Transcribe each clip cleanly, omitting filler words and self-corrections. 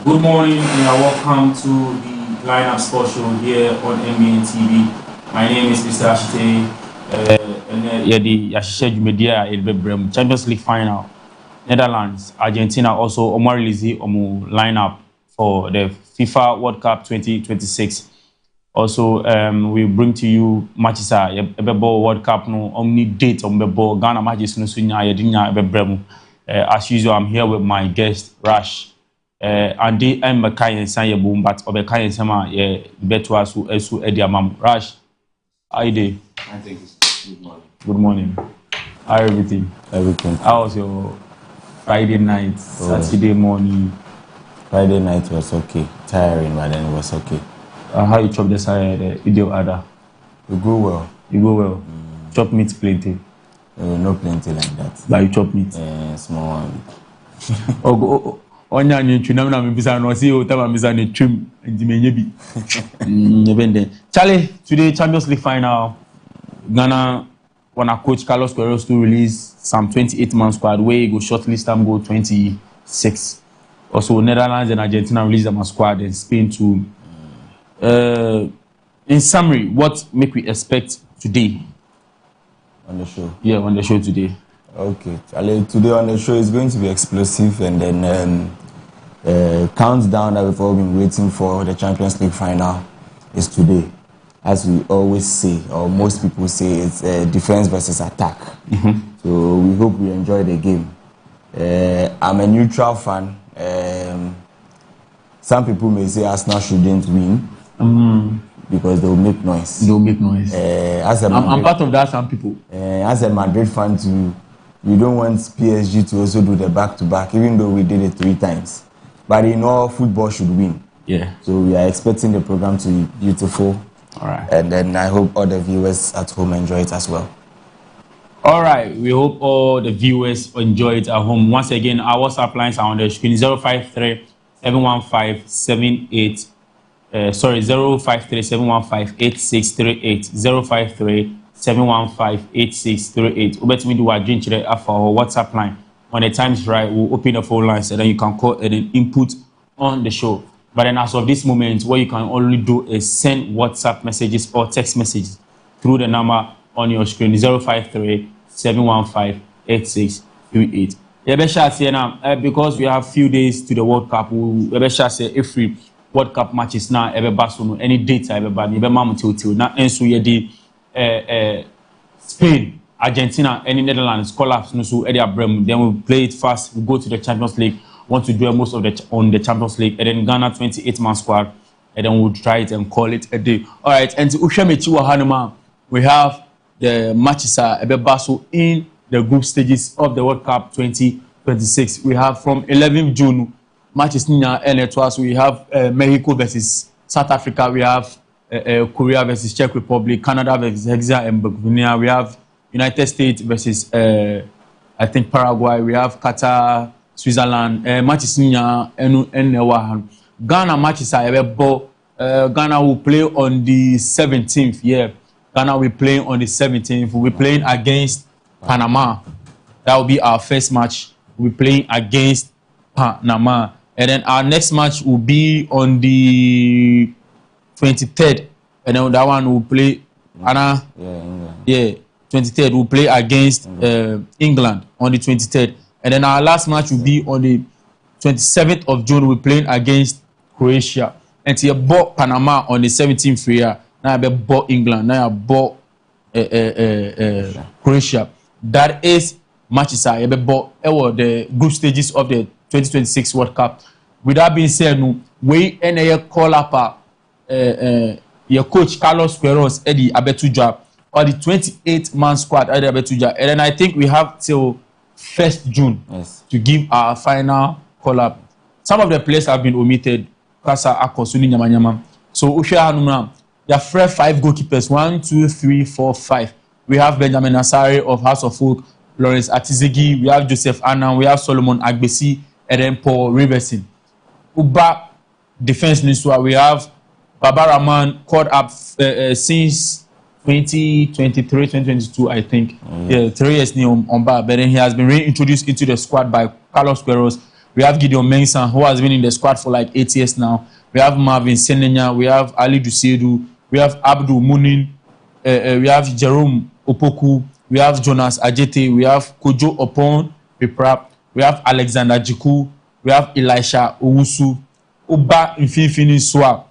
Good morning and welcome to the Lineup Sports Show here on MBN TV. My name is Mr. Ashite. The Yashisha Jumedia Champions League final. Netherlands, Argentina also Omar Lizi Omu lineup for the FIFA World Cup 2026. Also, we bring to you matches Ebebo World Cup no omni date on Bebo Ghana matches no sunya yedinya Ebebremu. As usual, I'm here with my guest Rash. And the Makayan Sanyaboom, but Obekayan Sama, Betua Esu Ediamam. Rash, how you doing? I think it's good morning. Good morning. How everything? Everything. How was your Friday night, Saturday morning? Friday night was okay. Tiring, but then it was okay. How you chop the side, the video other? You go well. You go well. Chop meat plenty. No plenty like that. But you chop meat? Small one. Onya nyinchuna na mbisa no see o tama mbisa ne twim ndimenye bi nyebende Charlie. Today Champions League final, Ghana wanna coach Carlos Queiroz to release some 28-man squad where he go shortlist them go 26. Also Netherlands and Argentina release them a squad, and Spain too. In summary, what make we expect today On the show? Yeah, on the show today. Okay, Charlie, today on the show is going to be explosive, and then countdown that we've all been waiting for the Champions League final is today. As we always say, or most people say, it's defense versus attack. So we hope we enjoy the game. I'm a neutral fan. Some people may say Arsenal shouldn't win because they will make noise. They'll make noise. I'm part of that. Some people. As a Madrid fan too, we don't want PSG to also do the back-to-back, even though we did it 3 times. But in all, football should win. Yeah. So we are expecting the program to be beautiful. All right. And then I hope all the viewers at home enjoy it as well. All right. We hope all the viewers enjoy it at home. Once again, our WhatsApp lines are on the screen: 053-715-78. 053-715-8638. 053-715-8638. Ubetimi do our drink today for our WhatsApp line. When the time is right, we'll open the phone lines and then you can call and then input on the show. But then as of this moment, what you can only do is send WhatsApp messages or text messages through the number on your screen: 053-715-8638. Because we have few days to the World Cup, we say every World Cup matches now any data now Spain, Argentina, any Netherlands collapse then we play it fast. We go to the Champions League. Want to do most of on the Champions League, and then Ghana 28-man squad, and then we'll try it and call it a day. All right, and to Ushamechiwa Hanuma, we have the matches in the group stages of the World Cup 2026. We have from 11th June matches and we have Mexico versus South Africa. We have Korea versus Czech Republic, Canada versus Hexia and Burkina. We have United States versus I think Paraguay. We have Qatar, Switzerland. Matches Ghana matches Ghana will play on the 17th. Yeah, Ghana will play on the 17th. We'll be playing against Panama. That will be our first match. We'll be playing against Panama. And then our next match will be on the 23rd. And then that one will play Anna. Yeah, 23rd. We'll play against England on the 23rd. And then our last match will be on the 27th of June. We're playing against Croatia. And you bought Panama on the 17th year. Now I bought England. Now I bought Croatia. That is matches I bought the group stages of the 2026 World Cup. With that being said, we call up your coach Carlos Queiroz Eddie Abetuja or the 28-man squad Eddie Abetuja. And then I think we have till 1st June to give our final call-up. Some of the players have been omitted. Kasa Akosuni Nyamanyama. So Usha Hanumra, there are 5 goalkeepers. 1, 2, 3, 4, 5. We have Benjamin Asare of House of Folk, Lawrence Atizegi. We have Joseph Annan. We have Solomon Agbesi, and then Paul Riverson. Uba defense Niswa. We have Baba Rahman called up since 2023, 2022, I think. Yeah, 3 years new on bar. But then he has been reintroduced into the squad by Carlos Queiroz. We have Gideon Mensah, who has been in the squad for like 8 years now. We have Marvin Senenya. We have Ali Dusedu. We have Abdul Munin. We have Jerome Opoku. We have Jonas Ajete. We have Kojo Opon Peprap. We have Alexander Jiku. We have Elisha Owusu. Uba Infinifini Swap.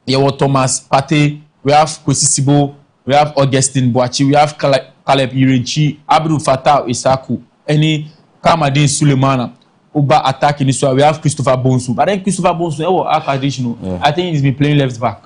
Yewo Thomas Pate. We have Kwesi Sibo. We have Augustine Boachi. We have Caleb Irenchi. Abdul Fattah Isaku. Any Kamadin Sulemana. Uba attack in this one. We have Christopher Bonsu. But then Christopher Bonsu, I think he's been playing left back.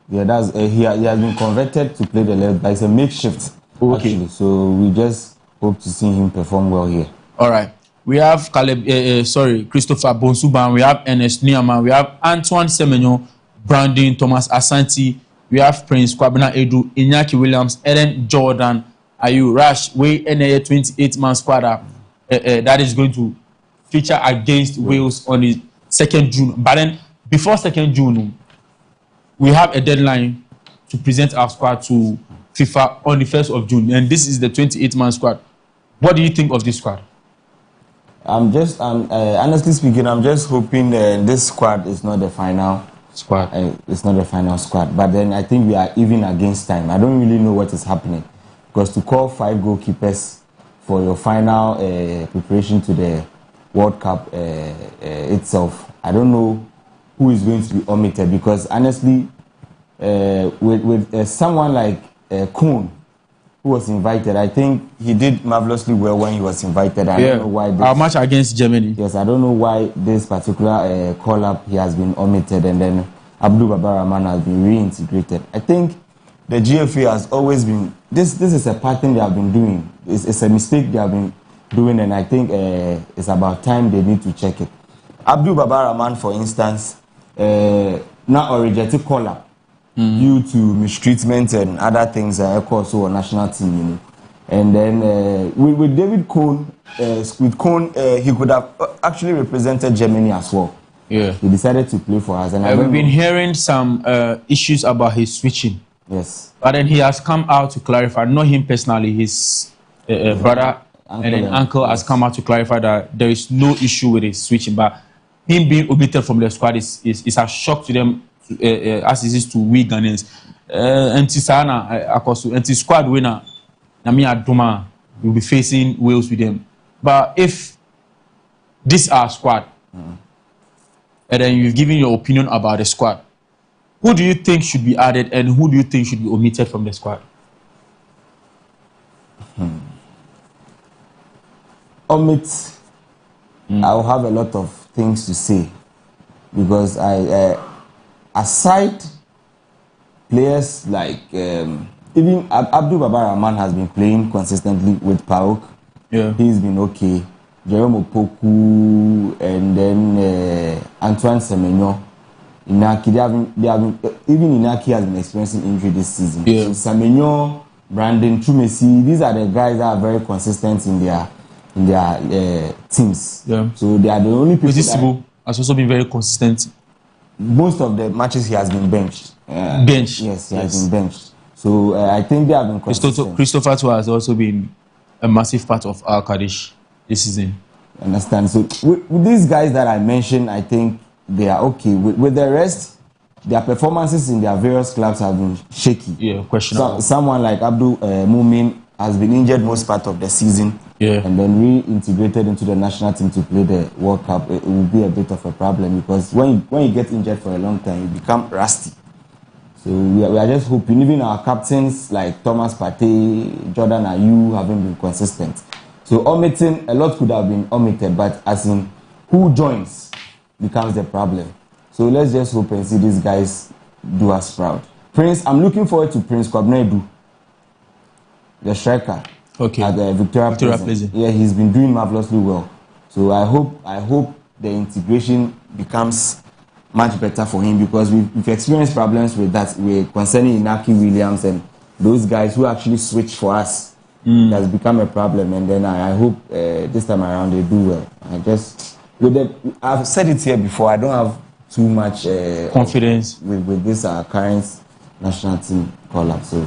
Yeah, that's he has been converted to play the left back. It's a makeshift. Okay. Actually. So we just hope to see him perform well here. All right. We have Christopher Bonsu. We have Ernest Niama. We have Antoine Semenyo, Brandon Thomas Asante. We have Prince Kwabena Edu, Iñaki Williams, Eden Jordan, Ayu Rash. We NA 28-man squad that is going to feature against Wales on the 2nd June. But then before 2nd June, we have a deadline to present our squad to FIFA on the 1st of June. And this is the 28-man squad. What do you think of this squad? Honestly speaking, I'm just hoping this squad is not the final squad. It's not the final squad. But then I think we are even against time. I don't really know what is happening. Because to call 5 goalkeepers for your final preparation to the World Cup itself, I don't know who is going to be omitted, because honestly, with someone like Kuhn, who was invited, I think he did marvelously well when he was invited. I don't know why. Our match against Germany. Yes, I don't know why this particular call-up he has been omitted, and then Abdul Babar Rahman has been reintegrated. I think the GFA has always been, this is a pattern they have been doing. It's a mistake they have been doing, and I think it's about time they need to check it. Abdul Babar Rahman, for instance, now a rejected call-up due to mistreatment and other things, also a national team, you know. And then with David Cohn, he could have actually represented Germany as well. Yeah, he decided to play for us, and we've been hearing some issues about his switching. Yes, but then he has come out to clarify. Not him personally, his brother and then uncle has come out to clarify that there is no issue with his switching. But him being omitted from the squad is a shock to them, as it is to we Ghanaians. And squad winner, Namia Duma, will be facing Wales with them. But if this our squad, and then you've given your opinion about the squad, who do you think should be added and who do you think should be omitted from the squad? Omit, I'll have a lot of things to say, because aside players like even Abdul Babar Rahman has been playing consistently with PAOK. Yeah, he's been okay. Jerome Opoku and then Antoine Semenyo, Inaki, they have been, even Inaki has been experiencing injury this season. Yeah. So Semenyo, Brandon Chumesi, these are the guys that are very consistent in their teams. Yeah. So they are the only people. Sibo has also been very consistent. Most of the matches he has been benched. Benched. Yes, he has been benched. So I think they have been consistent. Christopher too has also been a massive part of Al Qadish this season. Understand? So with these guys that I mentioned, I think they are okay. With the rest, their performances in their various clubs have been shaky. Yeah, questionable. Someone like Abdul Mumin has been injured most part of the season. Yeah. And then reintegrated into the national team to play the World Cup. It will be a bit of a problem, because when you get injured for a long time, you become rusty. So we are just hoping, even our captains like Thomas Partey, Jordan Ayew haven't been consistent. So omitting, a lot could have been omitted, but as in who joins becomes the problem. So let's just hope and see these guys do us proud. Prince, I'm looking forward to Prince Kwabena Edu, the striker. Okay. At the Victoria Pleasant. Yeah, he's been doing marvelously well. So I hope the integration becomes much better for him, because we've experienced problems with that. We're concerning Inaki Williams and those guys who actually switch for us. It has become a problem, and then I hope this time around they do well. I've said it here before, I don't have too much confidence with this current national team call-up. So.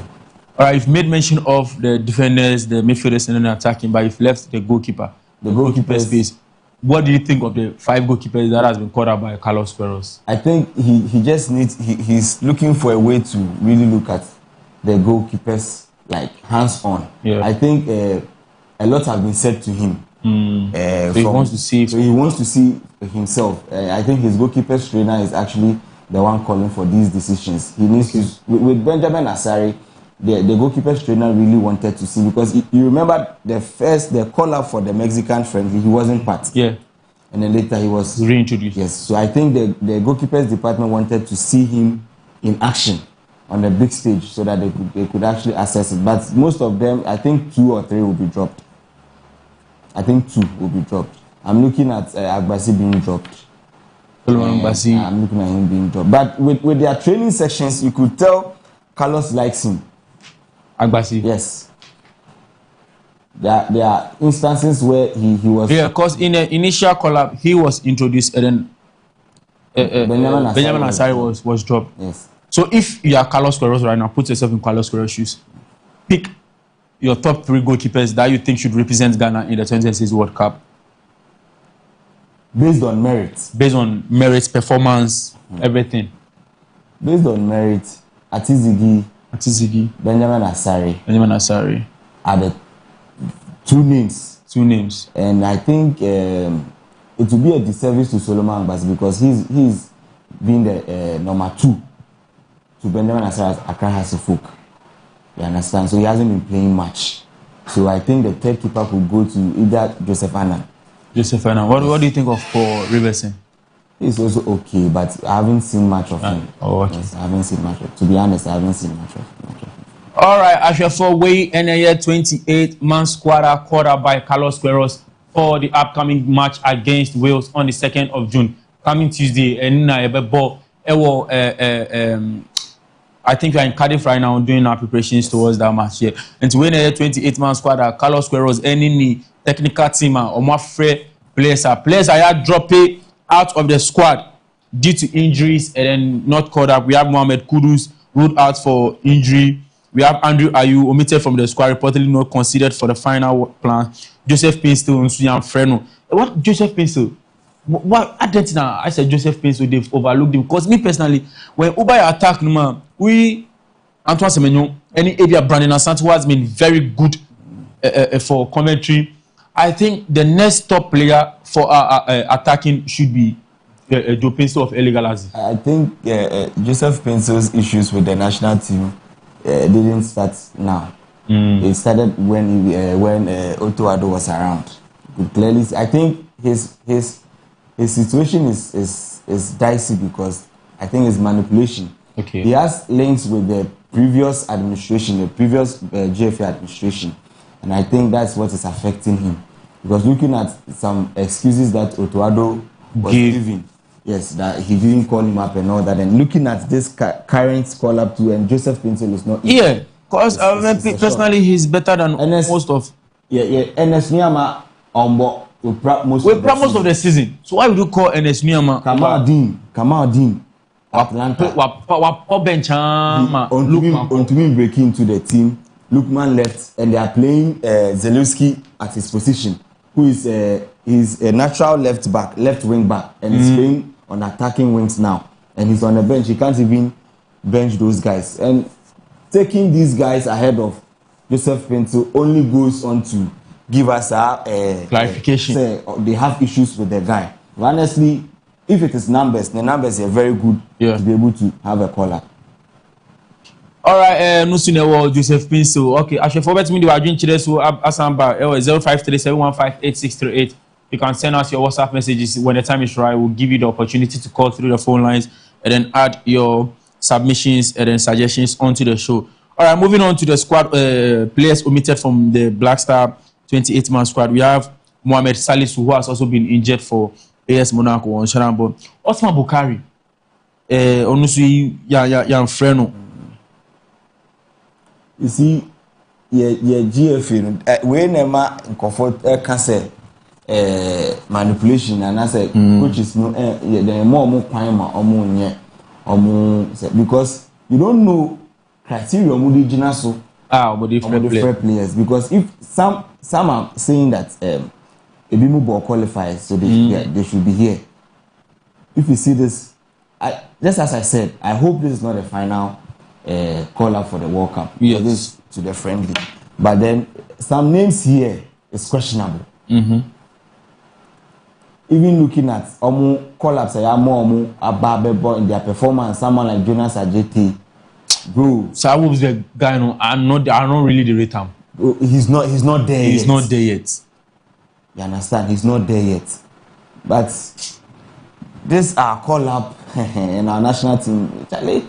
All right, you've made mention of the defenders, the midfielders, and then attacking, but you've left the goalkeeper. The goalkeeper space. what do you think of the 5 goalkeepers that has been called out by Carlos Queiroz? I think he just needs he's looking for a way to really look at the goalkeepers like hands on. Yeah. I think a lot has been said to him. So he wants to see. So he wants to see himself. I think his goalkeepers trainer is actually the one calling for these decisions. He needs to with Benjamin Asare. The goalkeepers trainer really wanted to see, because you remember the call up for the Mexican friendly, he wasn't part. Yeah. And then later he was reintroduced. Yes. So I think the goalkeepers department wanted to see him in action on the big stage so that they could actually assess it. But most of them, I think 2 or 3 will be dropped. I think 2 will be dropped. I'm looking at Agbasi being dropped. I'm looking at him being dropped. But with their training sections, you could tell Carlos likes him. Agbasi. Yes. There are instances where he was. Yeah, because in the initial call-up, he was introduced and then Benjamin Asare was dropped. Yes. So if you are Carlos Queiroz right now, put yourself in Carlos Queiroz shoes. Pick your top 3 goalkeepers that you think should represent Ghana in the 2026 World Cup. Based on merit. Based on merit, performance, everything. Based on merit, Atizigi, Benjamin Asare are the 2 names. 2 names. And I think it will be a disservice to Solomon Agbasi, because he's been the number 2 to Benjamin Asare at Accra Hasselhoff. You understand? So he hasn't been playing much. So I think the third keeper could go to either Joseph Annan. What do you think of Paul Riverson? He's also okay, but I haven't seen much of him. Oh, okay. Yes, I haven't seen much of him. To be honest, I haven't seen much of him. All right, Ashefo Way NAA 28-man squad called by Carlos Queiroz for the upcoming match against Wales on the 2nd of June. Coming Tuesday, and I think we are in Cardiff right now doing our preparations towards that match here. And to win a 28-man squad, Carlos Queiroz, any technical team, or more free players are dropping out of the squad due to injuries and then not called up. We have Mohamed Kudus ruled out for injury. We have Andrew Ayew omitted from the squad, reportedly not considered for the final plan. Joseph Pinsto and Suyan Freno. What Joseph Pinsto? What Argentina? I said Joseph Pinsto, they've overlooked him. Because me personally, when Ubaya attacked Numa, Antoine Semenyo, any area Brandon Asante has been very good for commentary. I think the next top player for attacking should be Joe Pinsto of LA Galaxy. I think Joseph Pinsto's issues with the national team didn't start now. It started when Otto Addo was around. Clearly, I think his situation is dicey, because I think it's manipulation. Okay. He has links with the previous administration, the previous GFA administration, and I think that's what is affecting him. Because looking at some excuses that Otto Addo was giving, yes, that he didn't call him up and all that, and looking at this current call up to, and Joseph Pinto is not. Yeah, because personally he's better than most of. Ernest Nuama with most of the season. So why would you call Ernest Nuama? Kamal Dean. Atlanta. Ontumi breaking into the team. Lukman left, and they are playing Zelewski at his position, who is a natural left wing back, and he's playing on attacking wings now. And he's on the bench. He can't even bench those guys. And taking these guys ahead of Joseph Pinto only goes on to give us a clarification. They have issues with the guy. But honestly, if it is numbers, the numbers are very good to be able to have a caller. All right, no Joseph Pinto. Okay, I should forget me the Wajin Chiles who Asamba 0537158638. You can send us your WhatsApp messages when the time is right. We'll give you the opportunity to call through the phone lines and then add your submissions and then suggestions onto the show. All right, moving on to the squad players omitted from the Black Star 28-man squad. We have Mohamed Salisu, who has also been injured for AS Monaco on Sharambo. Osman Bukari, Onusu Yan Freno. You see, GFA, we never comfort cancer manipulation, and I say coaches no the more crime because you don't know criteria original so different players, because if some are saying that Ebimu ball qualifies, so they should be here. If you see this, just as I said, I hope this is not the final call up for the World Cup. Yes. This is to the friendly. But then some names here is questionable. Mm-hmm. Even looking at call-ups, in their performance, someone like Jonas Ajete, bro. So I was the guy. No, I'm not really the rate him. He's not there yet. He's not there yet. You understand? He's not there yet. But this call-up in our national team, Charlie.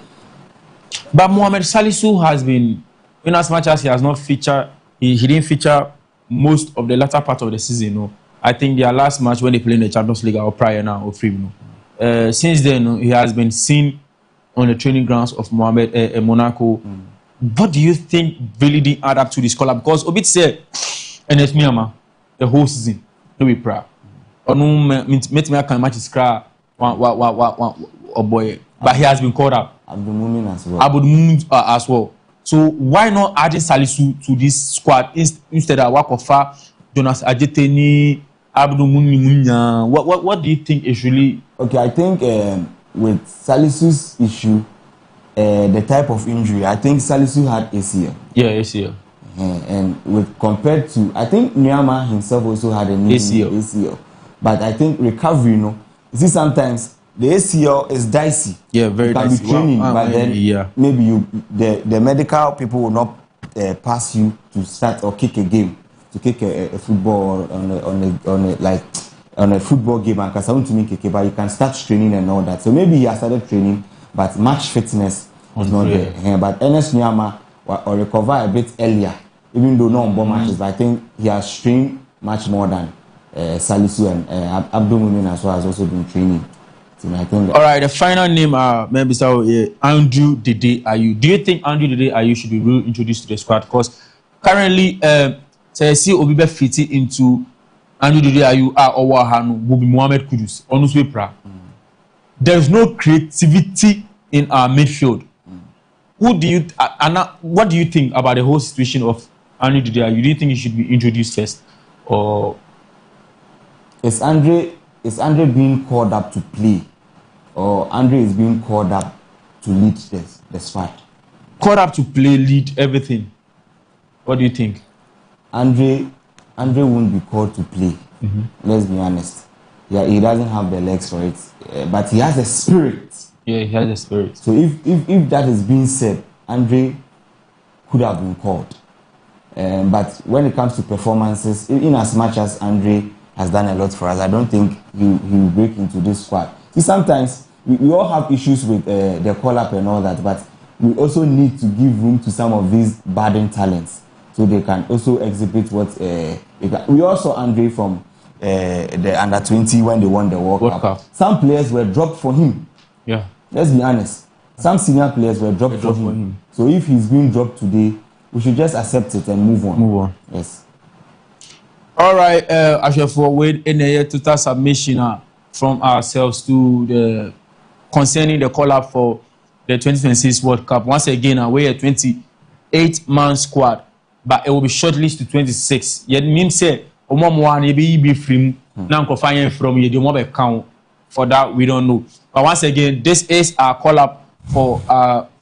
But Mohamed Salisu has been, in as much as he has not featured, he didn't feature most of the latter part of the season. No. I think their last match when they played in the Champions League or prior now or free. No. Since then, he has been seen on the training grounds of Monaco. What do you think really didn't add up to this call-up? Because Obit said, and it's Myanmar, the whole season, no be proud. Or no, met me can match his cry, boy. But he has been called up. Abdul Mumin as well. Abdul Mumin as well. So why not adding Salisu to this squad instead of Wakofa, Jonas Ajete, Abdul Mumin? What do you think is really? Okay, I think with Salisu's issue, the type of injury, I think Salisu had ACL. Yeah, ACL. And with compared to, I think Nyama himself also had an ACL. But I think recovery, you see, sometimes the ACL is dicey. Yeah, very dicey. It can be training, but then maybe the medical people will not pass you to start or kick a game, to kick a football on a football game. And because I want to make a but you can start training and all that. So maybe he has started training, but match fitness is not there. But Ernest Nyama will recover a bit earlier, even though no on matches. But I think he has trained much more than Salisu, and Abdul Mumin as well has also been training. So I think all right, the final name maybe Andrew Dede Ayew. Do you think Andrew Dede Ayew should be reintroduced to the squad? Because currently, see Obibe fitting into Andrew Dede Ayew or Wahanu will be Mohamed Kudus. There is no creativity in our midfield. Who do you what do you think about the whole situation of Andrew Dede Ayew? Do you think he should be introduced first, or is Andre being called up to play, or Andre is being called up to lead the squad? Called up to play, lead everything. What do you think? Andre won't be called to play. Let's be honest. Yeah, he doesn't have the legs for it, but he has the spirit. Yeah, he has the spirit. So if that is being said, Andre could have been called. But when it comes to performances, in as much as Andre has done a lot for us, I don't think he will break into this squad. See, sometimes we all have issues with the call-up and all that, but we also need to give room to some of these budding talents so they can also exhibit what we also Andre from the under-20 when they won the World Cup. Some players were dropped for him. Yeah. Let's be honest. Some senior players were dropped for him. So if he's being dropped today, we should just accept it and move on. Yes. All right, I shall forward in a total submission from ourselves to the concerning the call-up for the 2026 World Cup. Once again, we're a 28-man squad, but it will be shortlisted to 26. Yet, means say, Omomo be free. Now, from you, the mobile count for that we don't know. But once again, this is our call-up for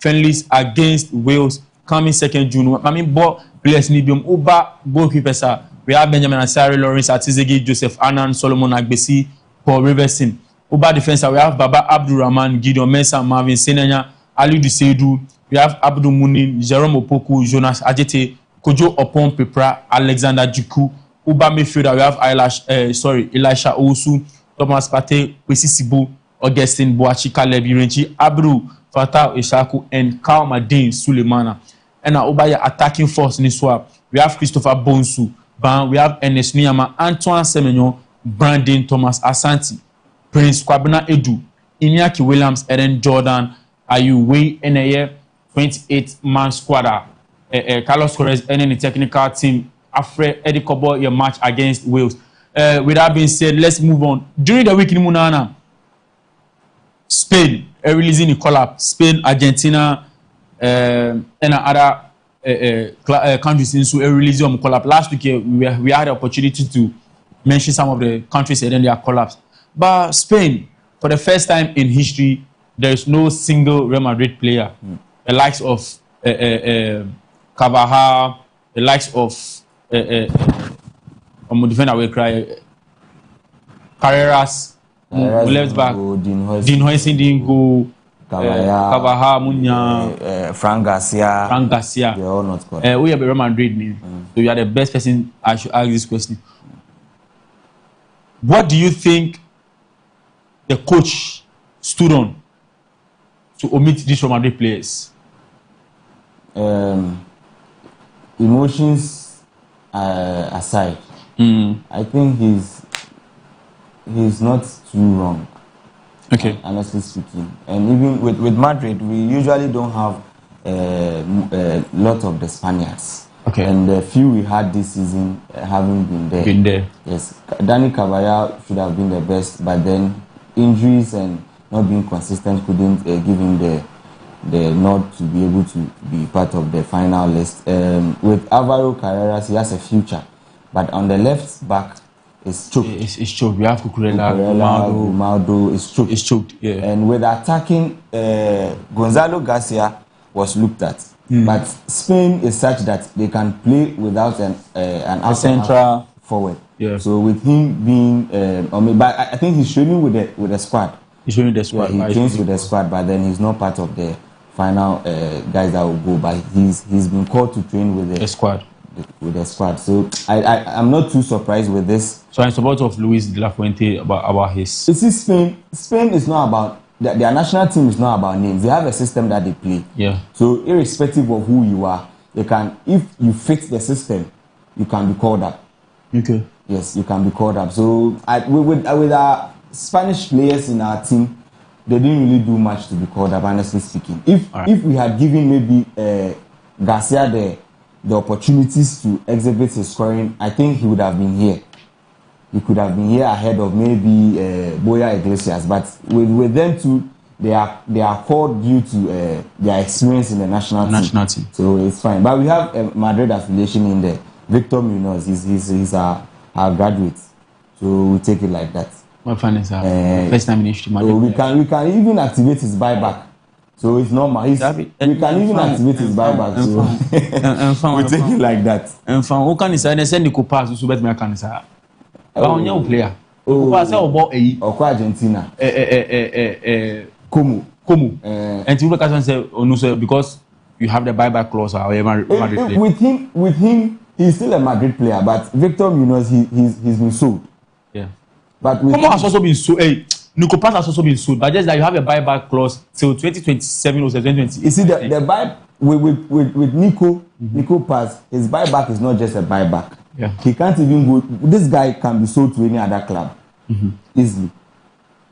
friendlies against Wales coming 2nd June. I mean, players need them. Uba goalkeepers. We have Benjamin Asare, Lawrence Atizegi, Joseph Annan, Solomon Agbesi, Paul Riverson. Uba defense, we have Baba Abdul Rahman, Gideon Mensah, Marvin Senenya, Ali Duseidu. We have Abdul Munin, Jerome Opoku, Jonas Ajete, Kojo Opon Pepra, Alexander Juku. Uba midfielder, we have Elisha Owusu, Thomas Partey, Kwesi Sibo, Augustine Boachi, Caleb Irenchi, Abdul Fatah Ishaku, and Karl Madin Sulemana. And our Uba attacking force in this swap. We have Christopher Bonsu. We have Ernest Nyama, Antoine Semenyo, Brandon Thomas Asante, Prince Kwabena Edu, Iñaki Williams, Eden Jordan, Ayew in a year 28-man squad. Carlos Corres and the technical team after Eddie Kobo your match against Wales. With that being said, let's move on. During the week in Munana, Spain releasing the call-up. Spain, Argentina, and other countries into a release call-up. Last week we had the opportunity to mention some of the countries and then they are collapsed. But Spain, for the first time in history, there is no single Real Madrid player, the likes of Carvajal, the likes of defender we cry Carreras, left back, Dean Huijsen didn't go. Carvajal, Munya, Frank Garcia. They are all not scored. We have a Real Madrid, so you are the best person I should ask this question. What do you think the coach stood on to omit these Real Madrid players? Emotions aside, I think he's not too wrong. Okay. Honestly speaking, and even with Madrid, we usually don't have a lot of the Spaniards. Okay. And the few we had this season haven't been there. Yes. Dani Carvajal should have been the best, but then injuries and not being consistent couldn't give him the nod to be able to be part of the final list. With Alvaro Carreras, he has a future, but on the left back, it's choked. It's choked. We have Cucurella, Ronaldo is choked. It's choked, yeah. And with attacking, Gonzalo Garcia was looked at. But Spain is such that they can play without an central forward. Yeah. So with him being, but I think he's training with the squad. He's training with the squad. Yeah, he trains with the squad, but then he's not part of the final guys that will go. But he's been called to train with the squad. With the squad, so I'm not too surprised with this. So I'm support of Luis de la Fuente about his. You see, Spain is not about their national team is not about names. They have a system that they play. Yeah. So irrespective of who you are, they can, if you fit the system, you can be called up. Okay. Yes, you can be called up. So with our Spanish players in our team, they didn't really do much to be called up. Honestly speaking, if we had given maybe Garcia the opportunities to exhibit his scoring, I think he would have been here. He could have been here ahead of maybe Boya Iglesias. But with them two, they are called due to their experience in the national team. So it's fine. But we have a Madrid affiliation in there. Victor Munoz, he's our graduate. So we take it like that. What fun is that? First time in history, Madrid. So we can even activate his buyback. So it's normal. We can even activate his buyback. So we take it like that. And from who can say they send Nico pass to bet me can say. But young player. Who pass about Argentina. Como. And you look at and say, oh no, sir, because you have the buyback clause or Madrid player. With him, he's still a Madrid player, but Victor Munoz, he's been sold. Yeah. But Como has also been sold. Nico Pass has also been sold, but just that you have a buyback clause till 2027 or 2028. You see, the buy with Nico Pass, his buyback is not just a buyback. Yeah. He can't even go. This guy can be sold to any other club easily,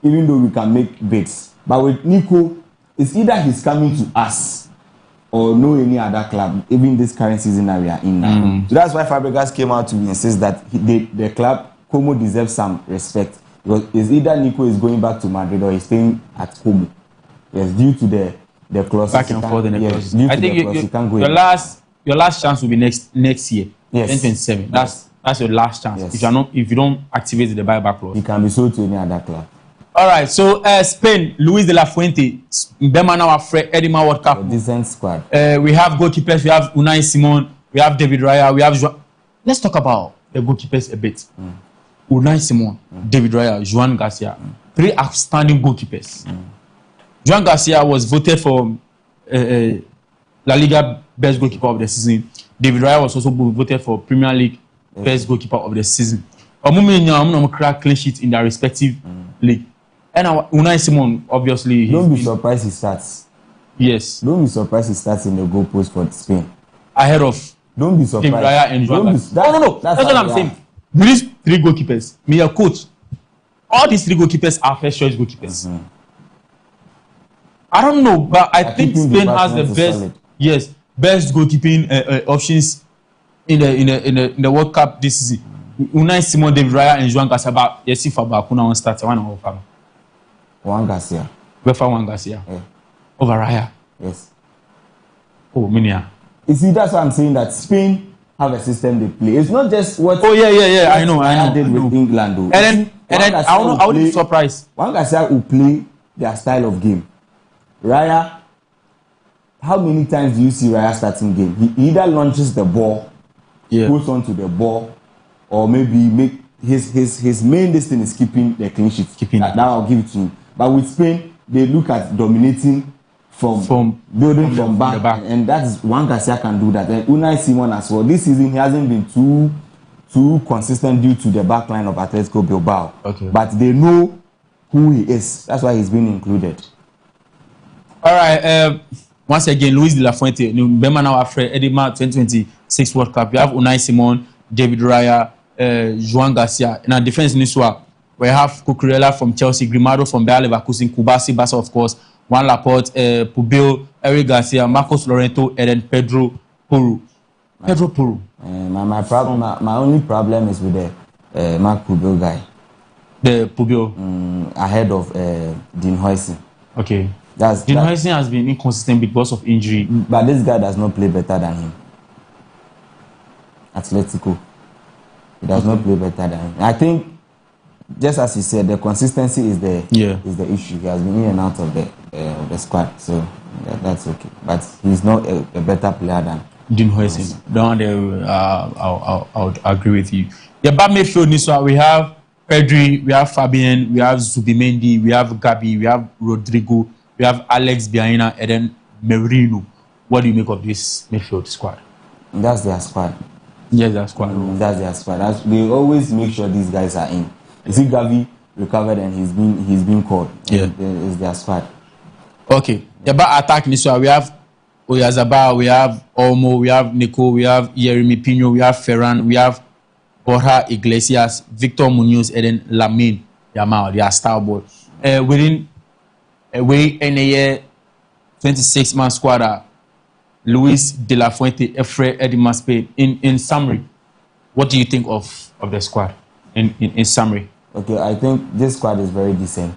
even though we can make bids. But with Nico, it's either he's coming to us or no any other club, even this current season that we are in now. So that's why Fabregas came out to insist that the club Como deserves some respect. Because it's either Nico is going back to Madrid or he's staying at Como. Yes, due to the clauses. Back and forth in the clauses. I think your last chance will be next year. Yes. 2027. That's your last chance. Yes. If you don't activate the buyback clause. He can be sold to any other club. All right. So Spain, Luis de la Fuente, Bema now Fred Edema World Cup. A decent squad. We have goalkeepers. We have Unai Simon. We have David Raya. We have. Let's talk about the goalkeepers a bit. Unai Simon, David Raya, Joan Garcia, 3 outstanding goalkeepers. Joan Garcia was voted for La Liga best goalkeeper of the season. David Raya was also voted for Premier League best goalkeeper of the season. I'm crack clean sheet in their respective league. And Unai Simon, obviously, don't be surprised he starts. Yes. Don't be surprised he starts in the goal post for Spain. Ahead of. Don't be surprised. David Raya and Joan Garcia. No. That's what I'm saying. These 3 goalkeepers, me a coach. All these 3 goalkeepers are first choice goalkeepers. I don't know, but I think Spain has the best, best goalkeeping options in the World Cup this season. Unai Simon, David Raya, and Joan Garcia. But yes, if Abakuna won't start, Juan Garcia. Juan Garcia. Yeah. Over Raya. Yes. Oh, Minia. You see, that's why I'm saying that Spain have a system they play. It's not just what. Oh yeah. I know. Did with England though. And then I would be surprised. One guy will play their style of game. Raya, how many times do you see Raya starting game? He either launches the ball, goes on to the ball, or maybe make his main destiny is keeping the clean sheet. That I'll give it to him. But with Spain, they look at dominating from building from back, and that's one Garcia can do that. And Unai Simon as well. This season he hasn't been too consistent due to the back line of Atletico Bilbao. Okay. But they know who he is. That's why he's been included. All right. Once again, Luis de la Fuente, Bema now after Edema 2026 World Cup. We have Unai Simon, David Raya, Joan Garcia. In our defense, Niswa, we have Cucurella from Chelsea, Grimaldo from Bayer Leverkusen, Kubasi, Bassa, of course, Juan Laporte, Pubil, Eric Garcia, Marcos Llorente, and then Pedro Porro. My only problem is with the Marc Pubil guy. The Pubil? Ahead of Dean Huijsen. Okay. Dean Huijsen has been inconsistent because of injury. But this guy does not play better than him. Atletico. He does not play better than him. I think, just as you said, the consistency is the issue. He has been in and out of the squad, so that's okay. But he's not a better player than Dean Huijsen. I would agree with you. The back midfield, Niswa, we have Pedri, we have Fabian, we have Zubimendi, we have Gabi, we have Rodrigo, we have Alex Biaina, and then Merino. What do you make of this midfield squad? That's their squad. Yes, their squad. That's their squad. They always make sure these guys are in. You see, Gavi recovered and he's been called. Yeah, it's their squad. Okay. The back attack, Niswa, we have Oyarzabal, we have Olmo, we have Nico, we have Yeremy Pino, we have Ferran, we have Borja Iglesias, Victor Munoz, and then Lamine Yamal, they are star boy. Within in a year 26-man squad, Luis de la Fuente, Efre, Edema Spain. In summary, what do you think of the squad? In summary. Okay, I think this squad is very decent.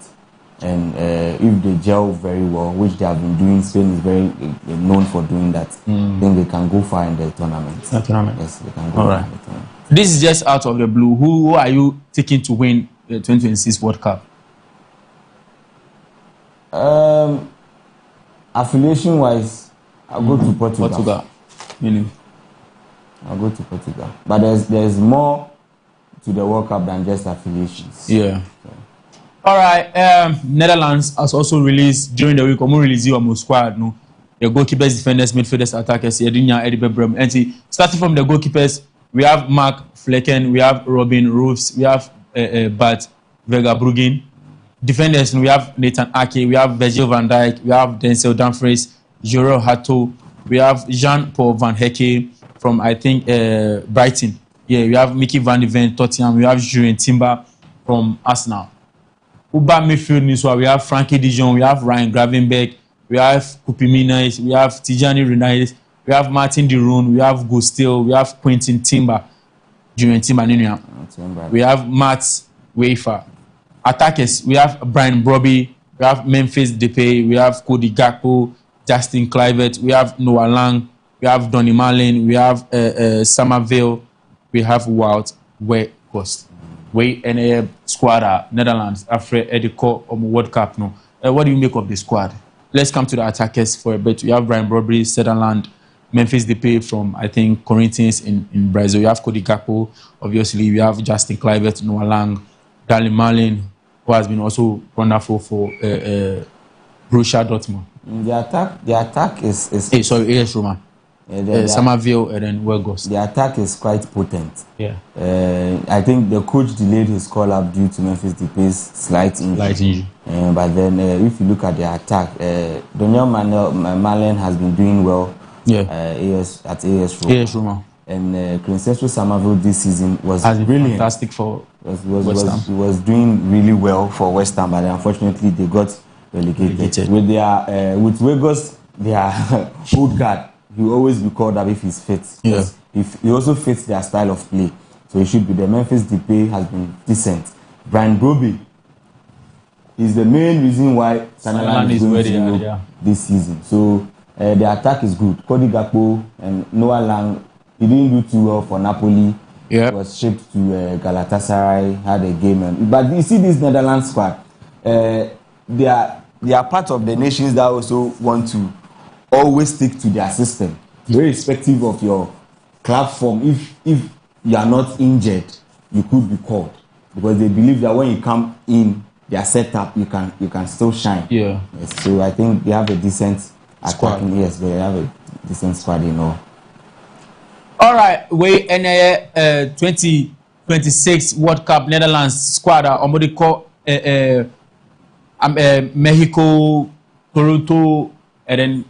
And if they gel very well, which they have been doing, Spain is very known for doing that. I think they can go far in the tournament. Yes, they can go far in the tournament. This is just out of the blue. Who are you taking to win the 2026 World Cup? Affiliation-wise, I'll go to Portugal. Really? I'll go to Portugal. But there's more to the World Cup than just affiliations. Yeah. So. All right. Netherlands has also released during the week. Omo release your squad. No, the goalkeepers, defenders, midfielders, attackers. Edinya, Eddie Bebrem. And starting from the goalkeepers, we have Mark Flecken, we have Robin Roofs, we have Bart Verbruggen. Defenders, we have Nathan Ake, we have Virgil van Dijk, we have Denzel Dumfries, Jorel Hato, we have Jean-Paul Van Hecke from, I think, Brighton. Yeah, we have Mickey Van de Ven, Tottenham, we have Julian Timber from Arsenal. Uba midfield Niswa, we have Frankie de Jong, we have Ryan Gravenberch, we have Kupi Minais, we have Tijani Reunited, we have Martin de Roon, we have Gustil, we have Quentin Timber, Julian Timber, we have Matt Wafer. Attackers, we have Brian Brobby, we have Memphis Depay, we have Cody Gakpo, Justin Kluivert, we have Noah Lang, we have Donny Marlin, we have Somerville, we have Wout Weghorst. We in a squad, Netherlands, after the World Cup. No, what do you make of the squad? Let's come to the attackers for a bit. We have Brian Brobby, Sutherland, Memphis Depay from, I think, Corinthians in Brazil. You have Cody Gakpo, obviously. We have Justin Kluivert, Noah Lang, Donny Marlin, who has been also wonderful for Borussia Dortmund. The attack is sorry, AS Roma. Somerville and then Weghorst. The attack is quite potent. Yeah. I think the coach delayed his call up due to Memphis Depay's slight injury. But then, if you look at the attack, Donny Marlin has been doing well. Yeah. At AS Roma. AS Roma. And Crescencio Somerville this season was brilliant. Fantastic for West Ham. He was doing really well for West Ham, but unfortunately they got relegated. With Weghorst, their old guard, he will always be called up if he's fit. Yeah. He also fits their style of play, so he should be there. Memphis Depay has been decent. Brian Brobby is the main reason why Sunderland is going to Europe this season. So the attack is good. Cody Gakpo and Noah Lang he didn't do too well for Napoli. Yeah. Was shipped to Galatasaray, had a game. But you see this Netherlands squad, they are part of the nations that also want to always stick to their system, irrespective of your club form. If you are not injured, you could be called because they believe that when you come in their setup, you can still shine. Yeah. Yes, so I think they have a decent Squad. attacking. Yes, they have a decent squad, you know. All right, we NA 2026 World Cup Netherlands squad already call Mexico, Toronto, and then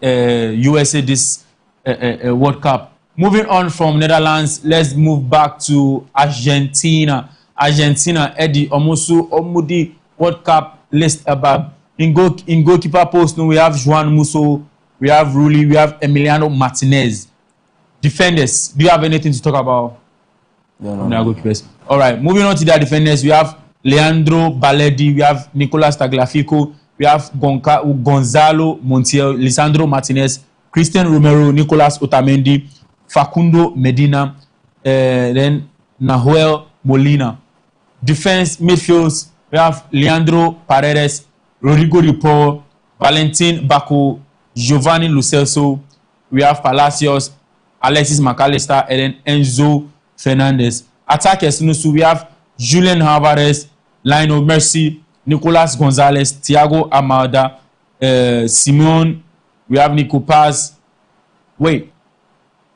USA this World Cup. Moving on from Netherlands, let's move back to Argentina. Argentina, Eddie Omosu Omudi World Cup list about in goalkeeper post. No, we have Juan Musso, we have Rulli, we have Emiliano Martinez. Defenders, do you have anything to talk about? No. All right, moving on to their defenders, we have Leandro Baledi, we have Nicolas Tagliafico, we have Gonzalo Montiel, Lisandro Martinez, Christian Romero, Nicolas Otamendi, Facundo Medina, then Nahuel Molina. Defense midfields, we have Leandro Paredes, Rodrigo de Paul, Valentin Bako, Giovanni Lo Celso, we have Palacios, Alexis McAllister, and then Enzo Fernandez. Attackers, so we have Julian Alvarez, Lionel Messi, Nicolas Gonzalez, Thiago Almada, Simon, we have Nico Paz. Wait.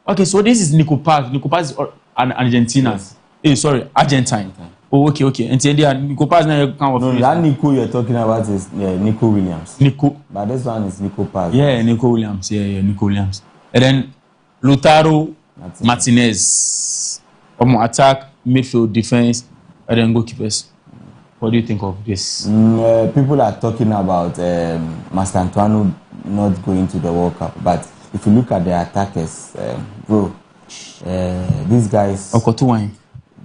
Okay, so this is Nico Paz. Nico Paz is an Argentina. Yes. Sorry, Argentine. Oh, okay. And Nico Paz now kind of. No, that Nico you're talking about is Nico Williams. Nico. But this one is Nico Paz. Yeah, Nico Williams. Yeah, Nico Williams. And then Lautaro Martinez. Attack, midfield, defense, and then goalkeepers. What do you think of this? People are talking about Mastantuano not going to the World Cup. But if you look at the attackers, bro, these guys...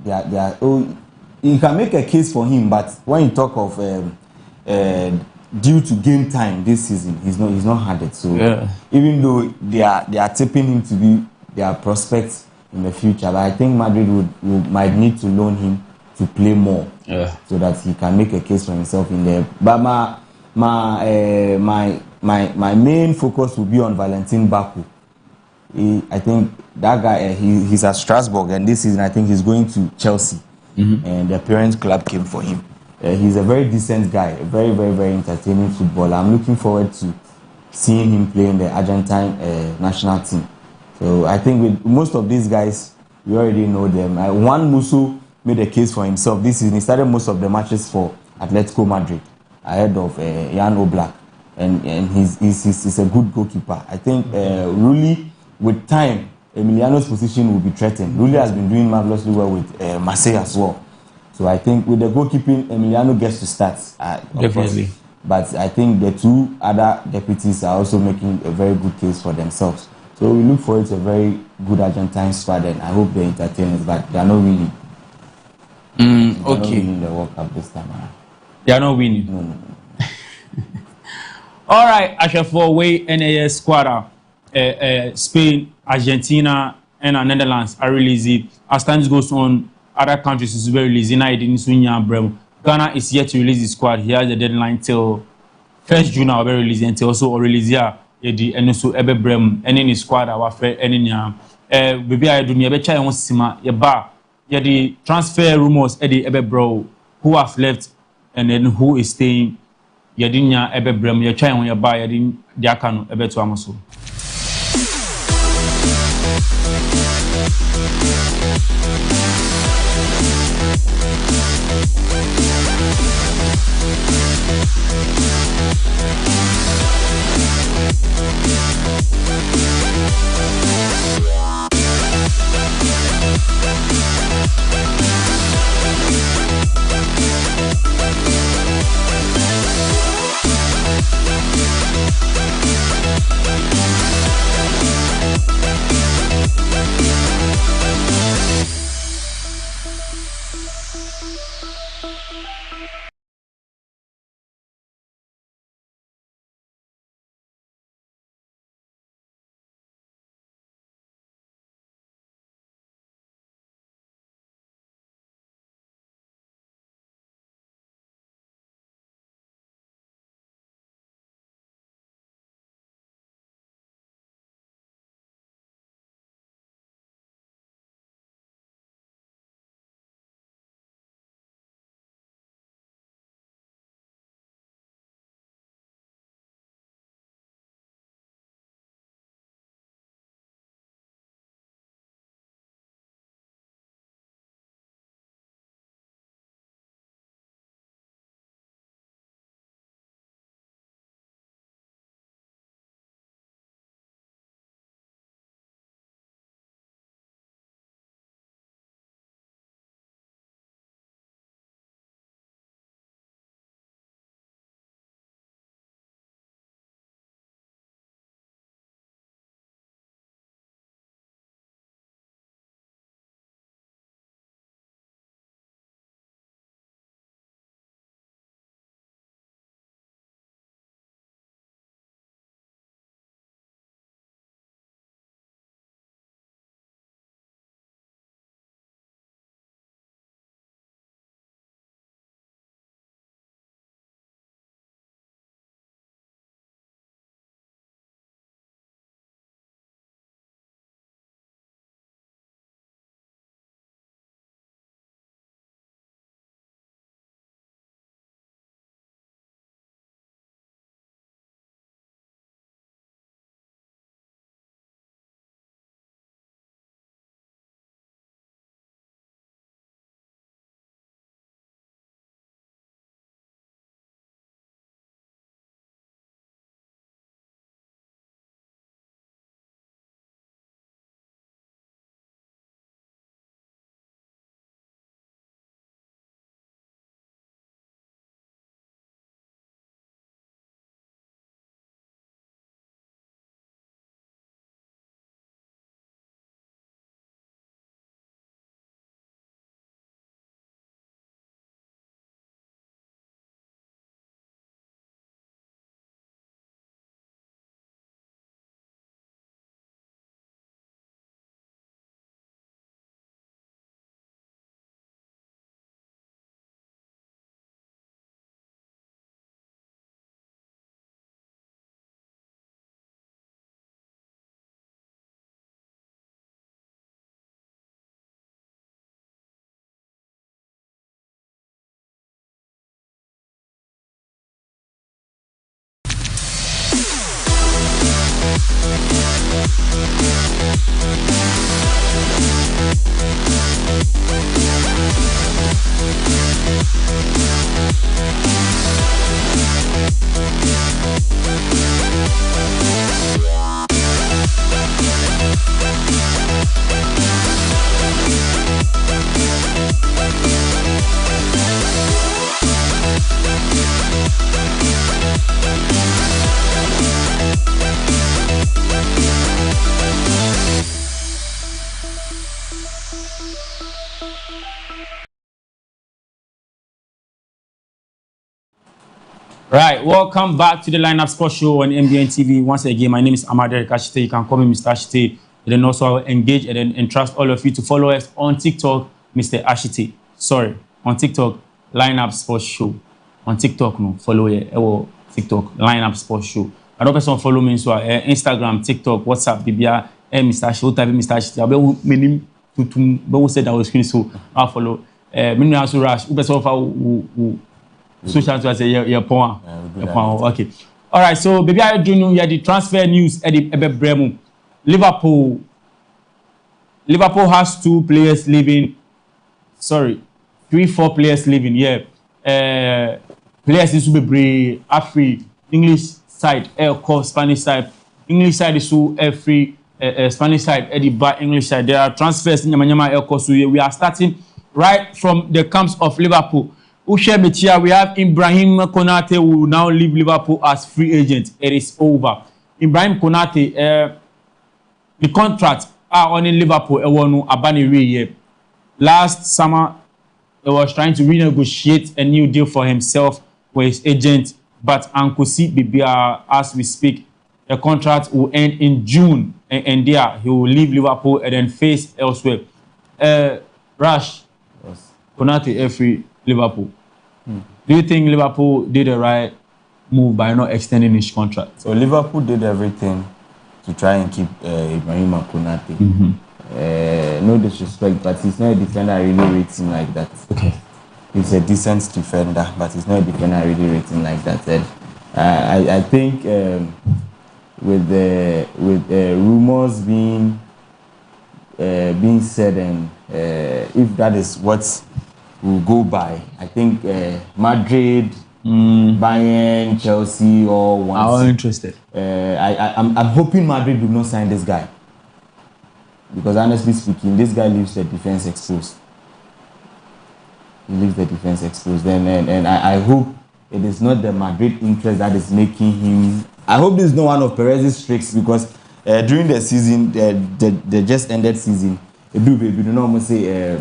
They are, you can make a case for him, but when you talk of due to game time this season, he's not had it. So even though they are tipping him to be their prospects in the future, but I think Madrid might need to loan him to play more, so that he can make a case for himself in there. But my main focus will be on Valentin Baku. I think that guy, he's at Strasbourg, and this season I think he's going to Chelsea, and the parent club came for him. He's a very decent guy, a very, very, very entertaining footballer. I'm looking forward to seeing him play in the Argentine national team. So I think with most of these guys, we already know them. Juan Musso made a case for himself this season. He started most of the matches for Atletico Madrid ahead of Jan Oblak, and he's a good goalkeeper. I think Rulli, with time, Emiliano's position will be threatened. Rulli has been doing marvelously well with Marseille as well. So I think with the goalkeeping, Emiliano gets to start. Definitely. But I think the two other deputies are also making a very good case for themselves. So we look forward to a very good Argentine squad, and I hope they entertain us, but they are not winning. They are not winning the World Cup this time around. They are not winning? No. All right, Ashafo way NAS squad. Spain, Argentina, and Netherlands are releasing. As time goes on, other countries is very releasing. Ghana is yet to release the squad. He has the deadline till 1st June. I'll be releasing until also release here. And also Ebe Brem, and in the squad, our friend, and in baby, I do never try on Sima, the transfer rumors, Eddie Ebe Bro, who have left and then who is staying. Yadinya Ebe Brem, you're trying on your buy, Yadin Diakano, Ebe to Amaso. Right, welcome back to the Lineup Sports Show on MBN TV. Once again, my name is Amadere Kashite. You can call me Mr. Ashite. And then also I'll engage and then entrust all of you to follow us on TikTok, Mr. Ashite. Sorry, on TikTok, Lineup Sports Show. On TikTok, no, follow it. TikTok, Lineup Sports Show. Another person follow me so Instagram, TikTok, WhatsApp, BBA, Mr. Ashite. Type Mr. Ashite. I'll be many to said that was screen so I'll follow. Me also rush. Social to say your point. Okay. All right. So, baby, I do know the transfer news at the Bremo. Liverpool has 2 players leaving. Sorry, 3-4 players leaving. Yeah. Players is to be Afri English side, course Spanish side. English side is to every Spanish side. Eddie back English side. There are transfers in Yamanyama course. We are starting right from the camps of Liverpool. Ushe Mechia, we have Ibrahim Konate who will now leave Liverpool as free agent. It is over. Ibrahim Konate, the contract are on in Liverpool. Last summer, he was trying to renegotiate a new deal for himself with his agent, but Ankosi Bibia, as we speak, the contract will end in June, and there he will leave Liverpool and then face elsewhere. Rash, yes. Konate free Liverpool. Do you think Liverpool did the right move by not extending his contract? So Liverpool did everything to try and keep Ibrahim Konate. No disrespect, but he's not a defender I really rate him like that. Okay. He's a decent defender, but he's not a defender I really rate him like that. And I think with rumors being said, and if that is what will go by, I think Madrid, Bayern, Chelsea, all ones. Are all interested. I'm hoping Madrid will not sign this guy, because honestly speaking, this guy leaves the defense exposed. He leaves the defense exposed. And I hope it is not the Madrid interest that is making him. I hope this is not one of Perez's tricks, because during the season, the just ended season, we do not almost say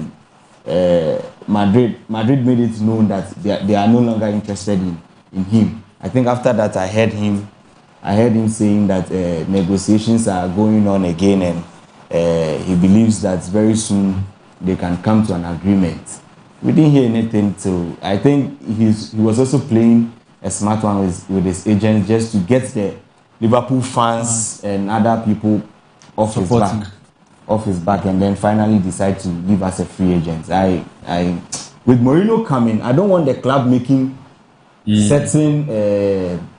Madrid made it known that they are no longer interested in him. I think after that I heard him saying that negotiations are going on again, and he believes that very soon they can come to an agreement. We didn't hear anything, so I think he was also playing a smart one with his agent, just to get the Liverpool fans and other people off his back, and then finally decide to leave as a free agent. With Mourinho coming, I don't want the club making certain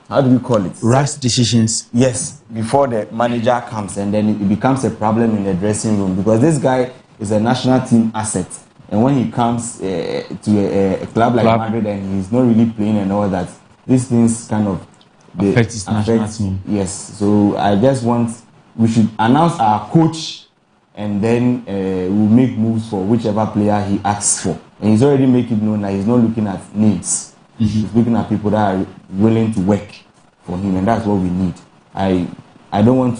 how do we call it? Rash decisions. Yes, before the manager comes, and then it becomes a problem in the dressing room, because this guy is a national team asset, and when he comes to a club like Madrid and he's not really playing and all that, these things kind of affect his national team. Yes, so I just want, we should announce our coach, and then we'll make moves for whichever player he asks for. And he's already making it known that he's not looking at names. He's looking at people that are willing to work for him, and that's what we need. I don't want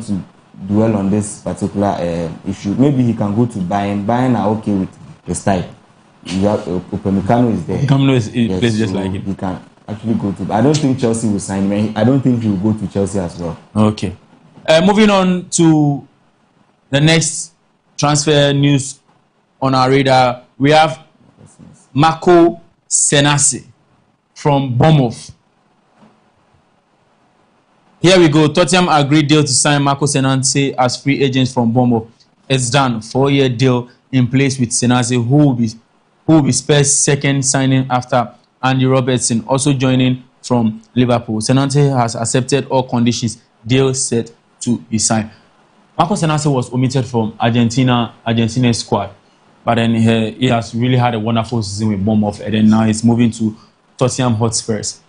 to dwell on this particular issue. Maybe he can go to Bayern. Bayern are okay with his type. You have Upamecano is there. Upamecano is plays just like him. He can actually go to. I don't think Chelsea will sign him. I don't think he will go to Chelsea as well. Okay. Moving on to the next transfer news on our radar, we have Marco Senesi from Bournemouth. Here we go. Tottenham agreed deal to sign Marco Senesi as free agent from Bournemouth. It's done. 4-year deal in place with Senesi, who will be Spurs' second signing after Andy Robertson, also joining from Liverpool. Senesi has accepted all conditions. Deal set to be signed. Marco Senesi was omitted from Argentina's squad, but then he has really had a wonderful season with Bournemouth, and then now he's moving to Tottenham Hotspurs.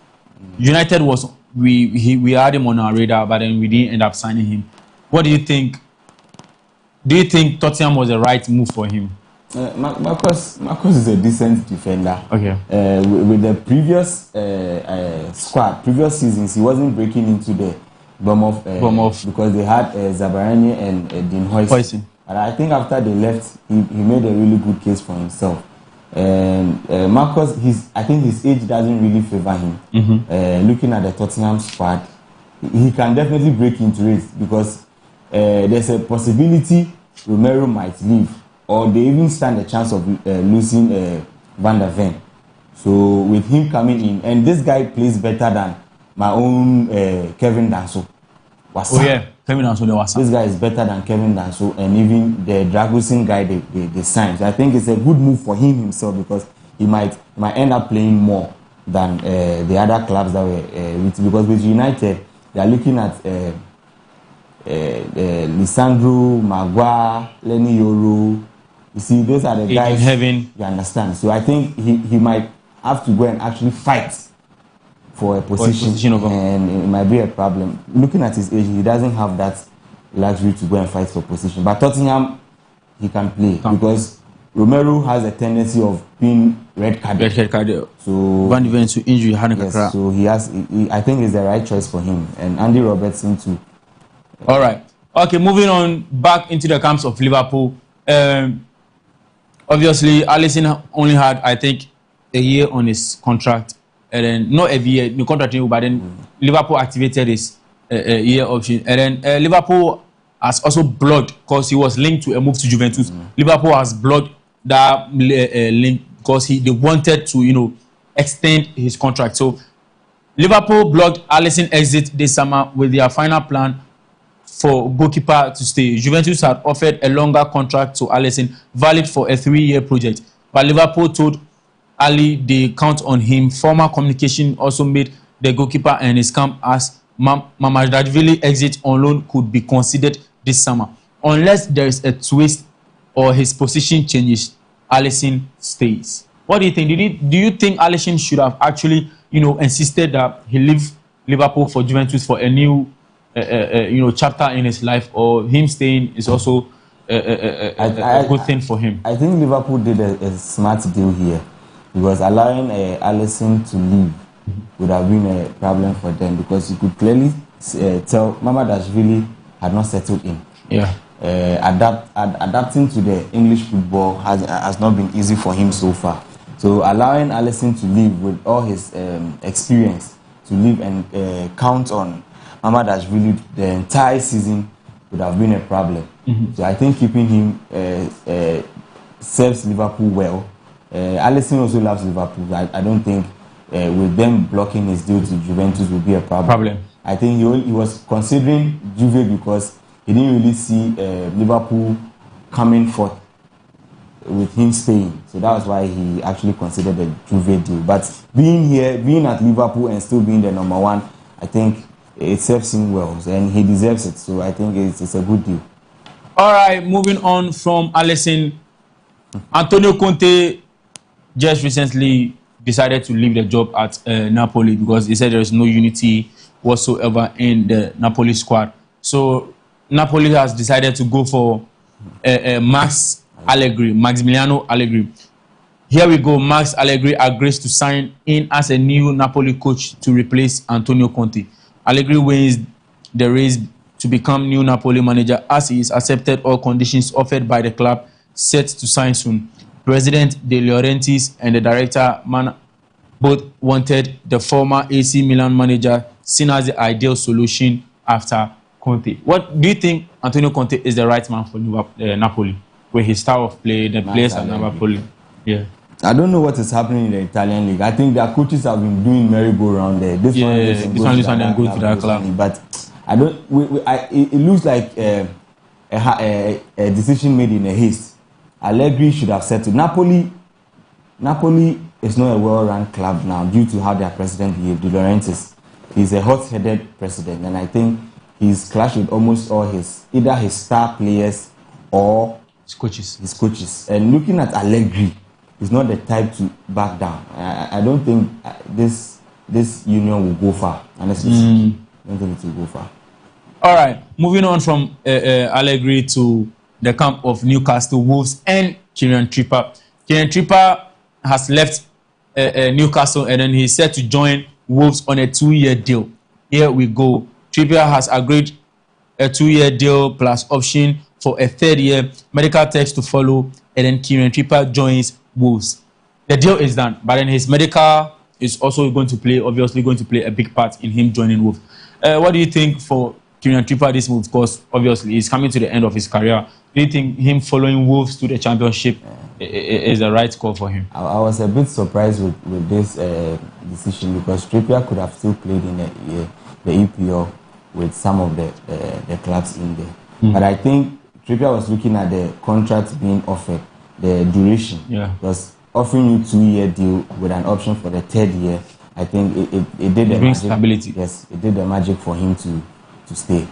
United was we had him on our radar, but then we didn't end up signing him. What do you think? Do you think Tottenham was the right move for him? Marcus is a decent defender. Okay. With the previous squad, previous seasons, he wasn't breaking into the Bournemouth because they had Zabarani and Dean Huijsen. But I think after they left, he made a really good case for himself. And Marcus, I think his age doesn't really favor him. Looking at the Tottenham squad, he can definitely break into it because there's a possibility Romero might leave, or they even stand a chance of losing Van der Ven. So with him coming in, and this guy plays better than my own Kevin Danso. Oh yeah, Kevin Danso, this guy is better than Kevin Danso, and even the Dragusin guy they signed. So I think it's a good move for him himself because he might end up playing more than the other clubs that were because with United they are looking at Lisandro, Maguire, Lenny Yoro. You see, those are the guys. Heaven. You understand? So I think he might have to go and actually fight for a position, and it might be a problem. Looking at his age, he doesn't have that luxury to go and fight for position. But Tottenham, he can play because Romero has a tendency of being red carded. So Van de Ven to injury, yes, so I think it's the right choice for him, and Andy Robertson too. All right. Okay, moving on back into the camps of Liverpool. Obviously, Alisson only had, I think, a year on his contract. And then, not every year, the contract renewed, but then Liverpool activated his year option. And then Liverpool has also blocked, because he was linked to a move to Juventus. Liverpool has blocked that link because they wanted to, extend his contract. So Liverpool blocked Alisson exit this summer with their final plan for goalkeeper to stay. Juventus had offered a longer contract to Alisson, valid for a 3-year project. But Liverpool told Ali they count on him. Former communication also made the goalkeeper and his camp as Mamardashvili exit on loan could be considered this summer. Unless there is a twist or his position changes, Alisson stays. What do you think? Do you think Alisson should have actually, insisted that he leave Liverpool for Juventus for a new chapter in his life, or him staying is also a good thing for him? I think Liverpool did a smart deal here, because allowing Alisson to leave would have been a problem for them, because you could clearly tell Mamardashvili had not settled in. Yeah. Adapting to the English football has not been easy for him so far. So allowing Alisson to leave with all his experience, to leave and count on Mamardashvili the entire season would have been a problem. So I think keeping him serves Liverpool well. Alisson also loves Liverpool. I don't think with them blocking his deal to Juventus will be a problem. I think he was considering Juve because he didn't really see Liverpool coming forth with him staying. So that was why he actually considered the Juve deal. But being here, being at Liverpool and still being the number one, I think it serves him well, and he deserves it. So I think it's a good deal. All right, moving on from Alisson, Antonio Conte just recently decided to leave the job at Napoli because he said there is no unity whatsoever in the Napoli squad. So Napoli has decided to go for Massimiliano Allegri. Here we go. Max Allegri agrees to sign in as a new Napoli coach to replace Antonio Conte. Allegri wins the race to become new Napoli manager as he has accepted all conditions offered by the club, set to sign soon. President De Laurentiis and the director both wanted the former AC Milan manager seen as the ideal solution after Conte. What do you think Antonio Conte is the right man for Napoli, with his style of play, the players at Napoli? Yeah. I don't know what is happening in the Italian league. I think their coaches have been doing merry-go-round there. This one and go to that club. But I don't. It looks like a decision made in a haste. Allegri should have settled. Napoli is not a well-run club now due to how their president behaved. De Laurentiis, he's a hot-headed president, and I think he's clashed with almost all either his star players or his coaches. And looking at Allegri, he's not the type to back down. I don't think this union will go far. Honestly, I don't think it will go far. All right, moving on from Allegri to the camp of Newcastle, Wolves, and Kieran Trippier. Kieran Trippier has left Newcastle, and then he's set to join Wolves on a 2-year deal. Here we go. Trippier has agreed a 2-year deal plus option for a third year, medical tests to follow, and then Kieran Trippier joins Wolves. The deal is done, but then his medical is also obviously going to play a big part in him joining Wolves. What do you think for Kieran Trippier this move? Because obviously he's coming to the end of his career. Do you think him following Wolves to the Championship is the right call for him? I was a bit surprised with this decision, because Trippier could have still played in the EPL with some of the clubs in there. But I think Trippier was looking at the contract being offered, the duration. Yeah. Because offering you 2-year deal with an option for the third year, I think it did the magic. Stability. Yes, it did the magic for him to stay.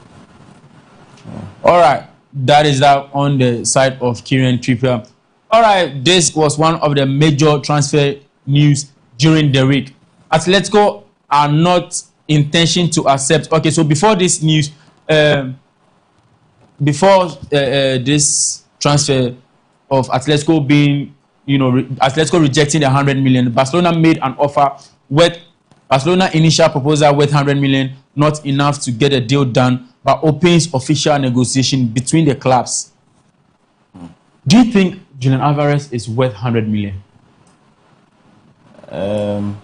Yeah. All right, that is that on the side of Kieran Trippier. All right, this was one of the major transfer news during the week. Atletico are not intention to accept. Okay, so before this news, this transfer of Atletico being, Atletico rejecting the 100 million, Barcelona made an offer with Barcelona initial proposal worth 100 million, not enough to get a deal done, but opens official negotiation between the clubs. Do you think Julian Alvarez is worth 100 million?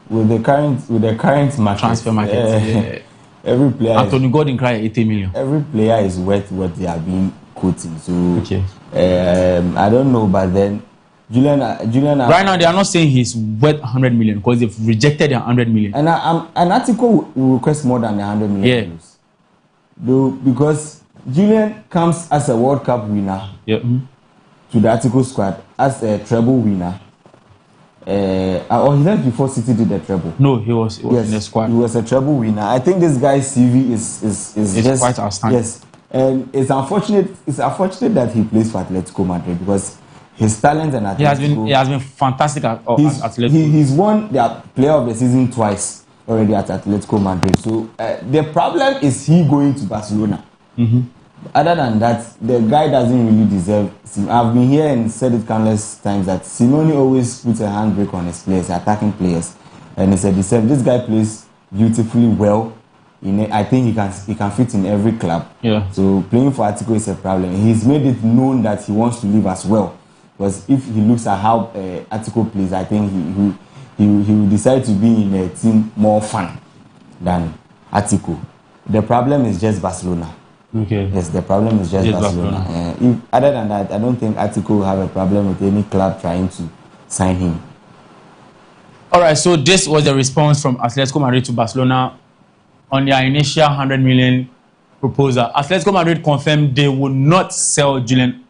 With the current market, transfer market, every player. Anthony Gordon cried 80 million. Every player is worth what they are being quoting. So okay. I don't know, but then Julian. Right now, they are not saying he's worth 100 million because they've rejected the 100 million. And an article will request more than 100 million. Yeah. Though, because Julian comes as a World Cup winner. Yeah. To the Atletico squad as a treble winner. Or he left before City did the treble. No, he was in the squad. He was a treble winner. I think this guy's CV is just quite outstanding. Yes, and it's unfortunate that he plays for Atletico Madrid, because his talent and Atletico. He has been fantastic at Atletico. He's won the Player of the Season twice already at Atletico Madrid. So the problem is he going to Barcelona. Other than that, the guy doesn't really deserve. I've been here and said it countless times that Simeone always puts a handbrake on his players, attacking players, and it's a deserve. This guy plays beautifully well. I think he can fit in every club. Yeah. So playing for Atletico is a problem. He's made it known that he wants to leave as well, because if he looks at how Atletico plays, I think he will decide to be in a team more fun than Atletico. The problem is just Barcelona. Okay. Yes, the problem is just Barcelona. Other than that, I don't think Atletico will have a problem with any club trying to sign him. All right, so this was the response from Atletico Madrid to Barcelona on their initial 100 million proposal. Atletico Madrid confirmed they would not sell Julian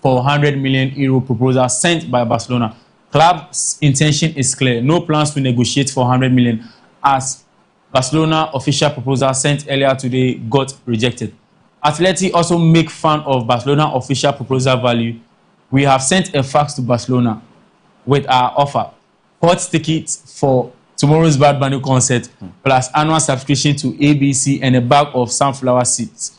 for 100 million euro proposal sent by Barcelona. Club's intention is clear. No plans to negotiate for 100 million, as Barcelona official proposal sent earlier today got rejected. Atleti also make fun of Barcelona official proposal value. We have sent a fax to Barcelona with our offer: hot tickets for tomorrow's Bad Bunny concert, plus annual subscription to ABC and a bag of sunflower seeds.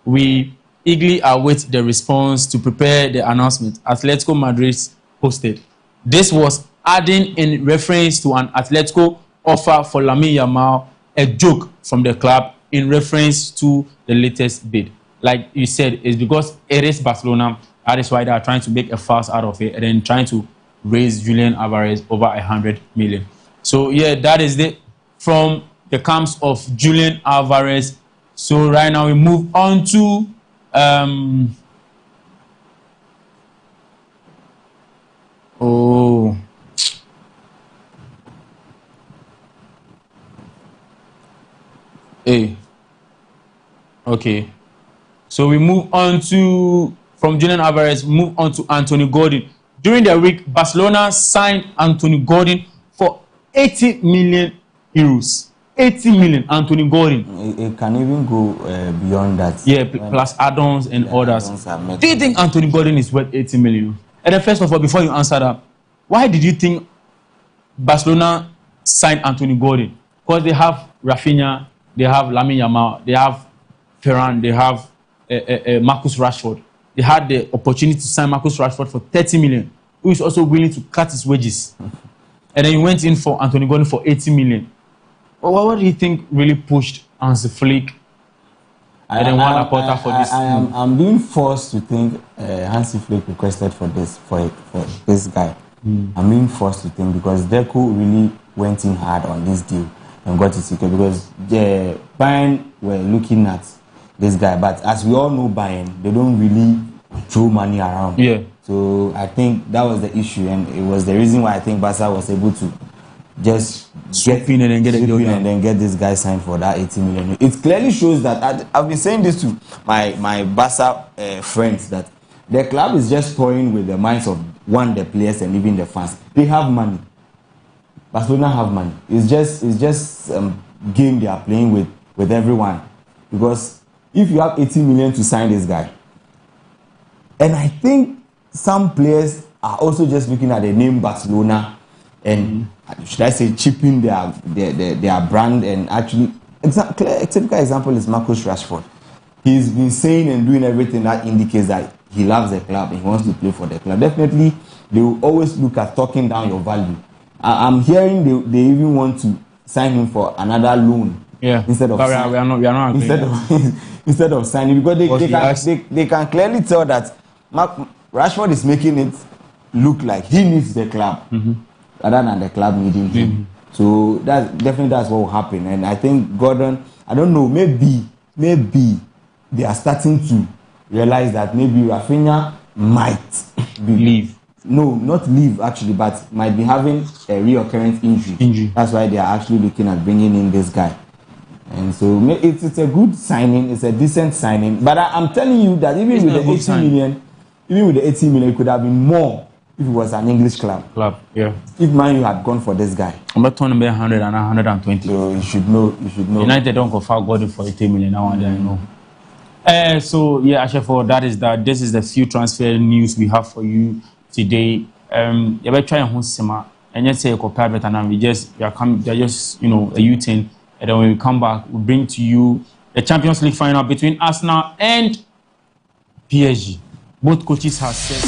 We eagerly await the response to prepare the announcement. Atletico Madrid posted. This was adding in reference to an Atletico offer for Lamine Yamal, a joke from the club in reference to the latest bid. Like you said, it's because it is Barcelona. That is why they are trying to make a fuss out of it and then trying to raise Julian Alvarez over 100 million. So yeah, that is it from the camps of Julian Alvarez. So right now we move on to okay. So we move on to, from Julian Alvarez, move on to Anthony Gordon. During the week, Barcelona signed Anthony Gordon for 80 million euros. 80 million, Anthony Gordon. It can even go beyond that. Yeah, plus add-ons and others. Do you think Anthony Gordon is worth 80 million? And then first of all, before you answer that, why did you think Barcelona signed Anthony Gordon? Because they have Rafinha, they have Lamine Yamal, they have Ferran, they have Marcus Rashford. They had the opportunity to sign Marcus Rashford for 30 million, who is also willing to cut his wages. And then he went in for Anthony Gordon for 80 million. What do you think really pushed Hansi Flick and then one Laporta for this. I'm being forced to think Hansi Flick requested for this guy. I'm being forced to think because Deco really went in hard on this deal and got it secured because the Bayern were looking at this guy, but as we all know, Bayern, they don't really throw money around. Yeah. So I think that was the issue, and it was the reason why I think Barca was able to just swoop in and then get this guy signed for that 80 million. It clearly shows that I've been saying this to my Barca friends that the club is just toying with the minds of the players and even the fans. They have money. Barcelona have money. It's just game they are playing with everyone. Because if you have 80 million to sign this guy, and I think some players are also just looking at the name Barcelona and should I say chipping their brand and actually a typical example is Marcus Rashford. He's been saying and doing everything that indicates that he loves the club and he wants to play for the club. Definitely, they will always look at talking down your value. I'm hearing they even want to sign him for another loan. Yeah. Instead of we are not instead of signing because they can clearly tell that Rashford is making it look like he needs the club rather than the club needing him. So that's what will happen. And I think Gordon, I don't know, maybe they are starting to realize that maybe Rafinha might leave. No, not leave actually, but might be having a reoccurring injury. That's why they are actually looking at bringing in this guy. And so it's a good signing, it's a decent signing. But I'm telling you that even with the 80 million, it could have been more if it was an English club. Yeah. If Man U had gone for this guy. I'm not talking about 100 and 120. So you should know. United don't go for Gordon for 80 million now and then, I know. So yeah, actually this is the few transfer news we have for you today. You better try and Husima and just say compare better now. They're just a U-10. And then when we come back, we'll bring to you the Champions League final between Arsenal and PSG. Both coaches have said.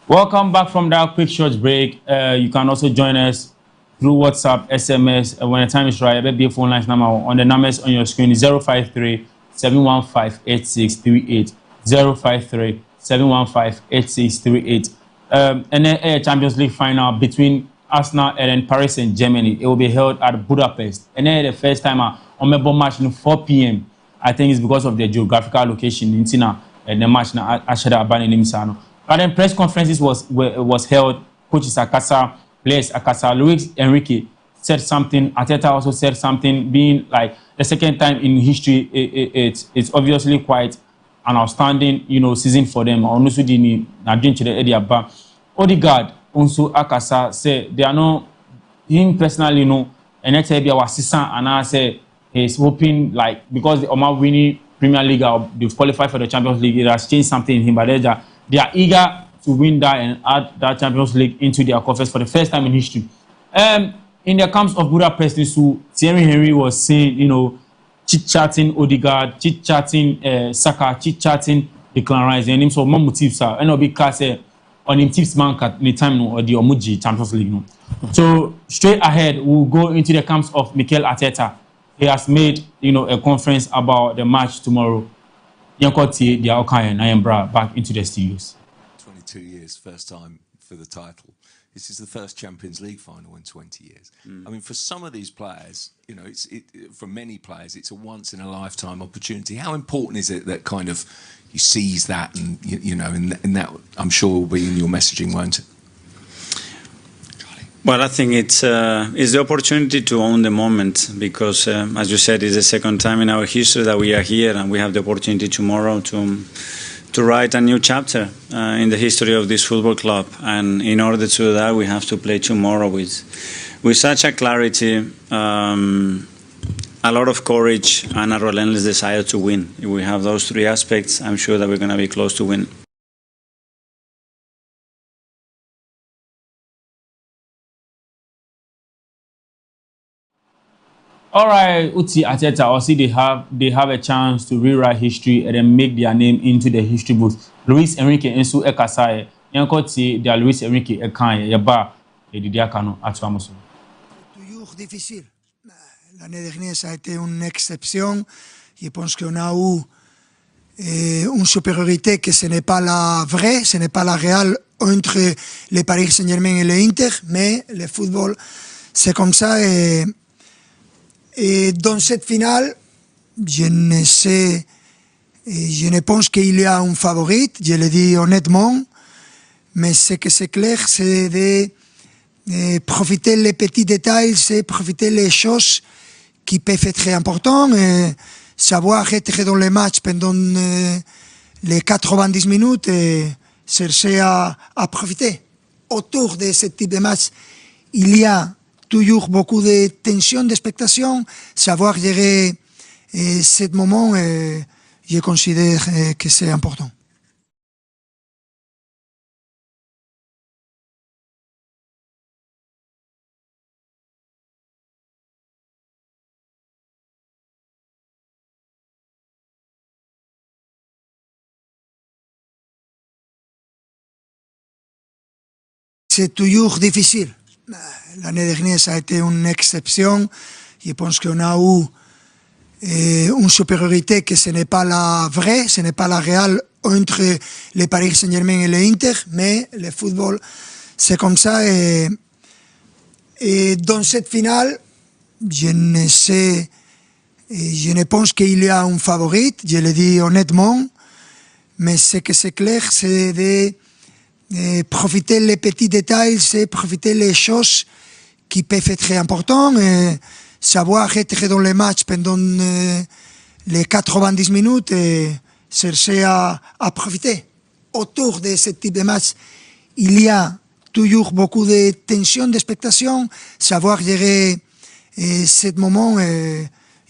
Welcome back from that quick short break. You can also join us through WhatsApp, SMS. When the time is right, I be phone lines number on the numbers on your screen 053-715-8638. 053-715-8638. And then a Champions League final between Arsenal and Paris Saint-Germain. It will be held at Budapest. And then the first time on the match at 4 p.m. I think it's because of the geographical location in Tina and the match na Ashada Abani Nimisano. But then press conferences was held. Coaches Akasa, players Akasa, Luis Enrique said something. Arteta also said something. Being like the second time in history, it's obviously quite an outstanding, season for them. Onusudini Nadinche the Ediaba. Odegaard also Akasa said they are not him personally, and next year was assistant, and I say he's hoping because the Omar winning Premier League, they've qualified for the Champions League. It has changed something in him, but they are eager to win that and add that Champions League into their conference for the first time in history. In the camps of Budapest, so Thierry Henry was saying, chit-chatting Odegaard, chit-chatting Saka, chit-chatting Declan Rice, and him so more motives are, and because on him tips man at the time or the Omuji Champions League. So straight ahead, we'll go into the camps of Mikel Arteta. He has made, a conference about the match tomorrow. Yankoti, the Alkai and Ayambra back into the studios. 22 years, first time for the title. This is the first Champions League final in 20 years. I mean, for some of these players, for many players, it's a once in a lifetime opportunity. How important is it that kind of you seize that and, and that I'm sure will be in your messaging, won't it? Well, I think it's the opportunity to own the moment because, as you said, it's the second time in our history that we are here and we have the opportunity tomorrow to to write a new chapter in the history of this football club. And in order to do that, we have to play tomorrow with such a clarity, a lot of courage, and a relentless desire to win. If we have those three aspects, I'm sure that we're going to be close to win. All right, Uti Arteta, also they have a chance to rewrite history and then make their name into the history books. Luis Enrique Ensu Ekasaye, Yankoti, de Luis Enrique Ekanye, Yaba, et Didier Kano, Atuamoso. Toujours difficile. L'année dernière, ça a été une exception. Je pense qu'on a eu une supériorité que ce n'est pas la vraie, ce n'est pas la réelle entre le Paris Saint-Germain et l'Inter, mais le football, c'est comme ça. Et dans cette finale, je ne pense qu'il y a un favori, je le dis honnêtement, mais ce que c'est clair, c'est de profiter les petits détails, c'est profiter les choses qui peuvent être très importantes, savoir être dans le match pendant les 90 minutes et chercher à profiter. Autour de ce type de match, il y a toujours beaucoup de tension, d'expectation. Savoir gérer ce moment, je considère que c'est important. C'est toujours difficile. L'année dernière, ça a été une exception. Je pense qu'on a eu une supériorité que ce n'est pas la vraie, ce n'est pas la réelle entre le Paris Saint-Germain et l'Inter, mais le football, c'est comme ça. Et dans cette finale, je ne pense qu'il y a un favori, je le dis honnêtement, mais ce que c'est clair, c'est de profiter les petits détails, c'est profiter les choses qui peuvent être très importantes, savoir être dans le match pendant les 90 minutes et chercher à profiter. Autour de ce type de match, il y a toujours beaucoup de tension, d'expectation. Savoir gérer ce moment,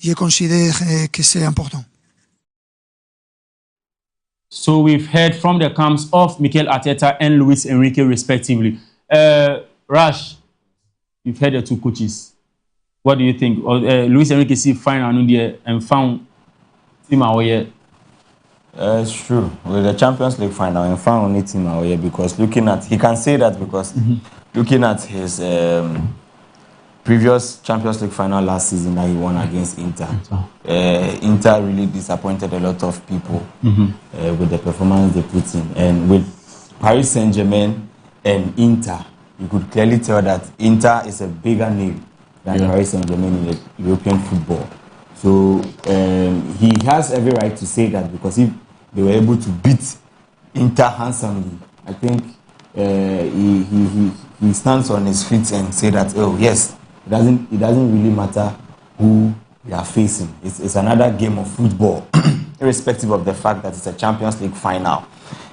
je considère que c'est important. So we've heard from the camps of Mikel Arteta and Luis Enrique, respectively. Rash, you've heard the two coaches. What do you think? Luis Enrique see final and found team away. It's true. With the Champions League final, and found only team away because looking at, he can say that because looking at his previous Champions League final last season that he won against Inter. Inter really disappointed a lot of people with the performance they put in. And with Paris Saint-Germain and Inter, you could clearly tell that Inter is a bigger name than Paris Saint-Germain in the European football. So he has every right to say that because if they were able to beat Inter handsomely, I think he stands on his feet and say that, oh yes, it doesn't really matter who we are facing. It's another game of football, irrespective of the fact that it's a Champions League final.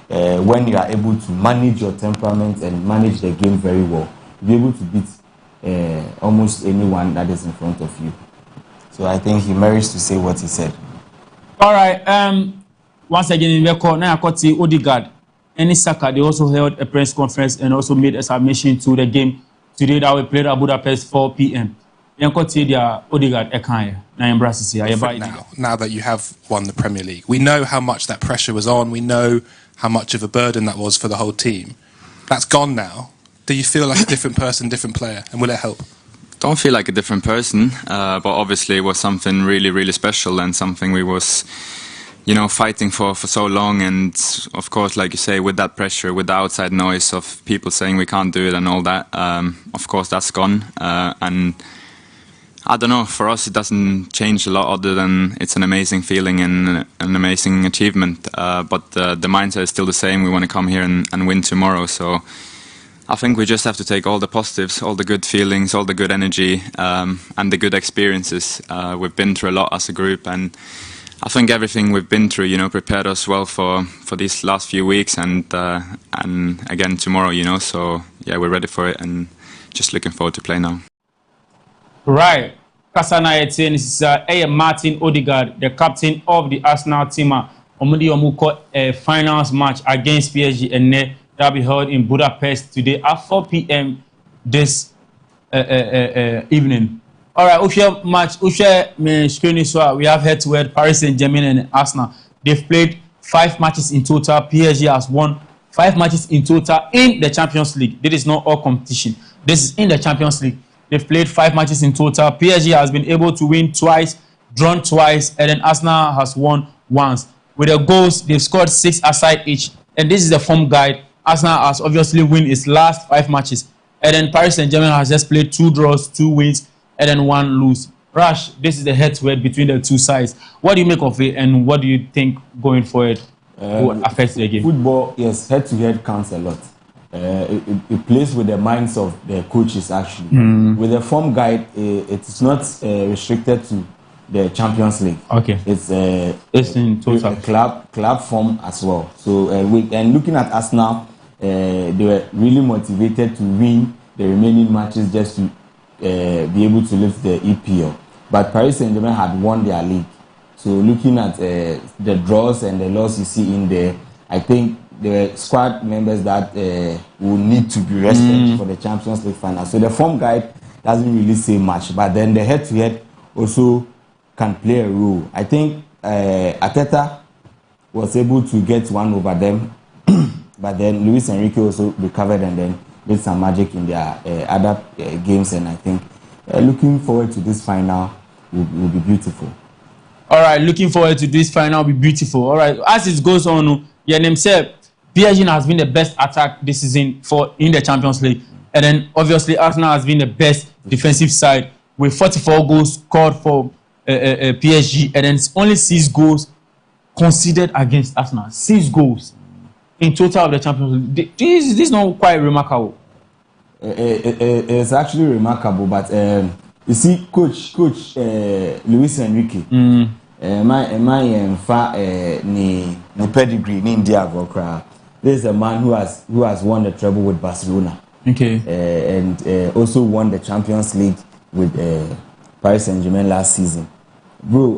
When you are able to manage your temperament and manage the game very well, you'll be able to beat almost anyone that is in front of you. So I think he merits to say what he said. All right. Once again, in record, now I got the Odegaard and Saka. They also held a press conference and also made a submission to the game today that we played at Budapest 4 p.m. Now that you have won the Premier League, we know how much that pressure was on. We know how much of a burden that was for the whole team. That's gone now. Do you feel like a different person, different player, and will it help? Don't feel like a different person, but obviously it was something really, really special and something we was, fighting for so long. And of course, like you say, with that pressure, with the outside noise of people saying we can't do it and all that, of course that's gone. And I don't know, for us it doesn't change a lot other than it's an amazing feeling and an amazing achievement. But the mindset is still the same. We want to come here and win tomorrow. So I think we just have to take all the positives, all the good feelings, all the good energy, and the good experiences. We've been through a lot as a group, and I think everything we've been through, you know, prepared us well for these last few weeks and again tomorrow, you know. So yeah, we're ready for it and just looking forward to play now. Right. Kasana Etienne is Martin Odegaard, the captain of the Arsenal team. Omudi Omuko finals match against PSG and that will be held in Budapest today at 4 p.m. this evening. All right, Usha match. Usha screen is we have head-to-head Paris Saint-Germain and Arsenal. They've played 5 matches in total. PSG has won 5 matches in total in the Champions League. This is not all competition. This is in the Champions League. They've played 5 matches in total. PSG has been able to win twice, drawn twice, and then Arsenal has won once. With the goals, they've scored 6 aside each. And this is the form guide. Arsenal has obviously won its last 5 matches. And then Paris Saint-Germain has just played 2 draws, 2 wins, and then 1 lose. Rash, this is the head-to-head between the 2 sides. What do you make of it, and what do you think going forward will affect the game? Football, yes, head-to-head counts a lot. It plays with the minds of the coaches, actually. With the form guide, it's not restricted to the Champions League. Okay. It's in total. Club form as well. So, and looking at Arsenal, they were really motivated to win the remaining matches just to be able to lift the EPL. But Paris Saint-Germain had won their league. So looking at the draws and the loss you see in there, I think the squad members that will need to be rested for the Champions League final. So the form guide doesn't really say much, but then the head-to-head also can play a role. I think Arteta was able to get 1 over them, but then Luis Enrique also recovered and then did some magic in their other games, and I think looking forward to this final will be beautiful. All right, looking forward to this final will be beautiful. All right, as it goes on, said PSG has been the best attack this season in the Champions League, and then obviously Arsenal has been the best defensive side with 44 goals scored for PSG, and then only 6 goals conceded against Arsenal. 6 goals in total of the Champions League. This is not quite remarkable. It's actually remarkable, but you see, Coach Luis Enrique, ni pedigree ni India Vokra. This is a man who has won the treble with Barcelona. Okay. And also won the Champions League with Paris Saint-Germain last season. Bro,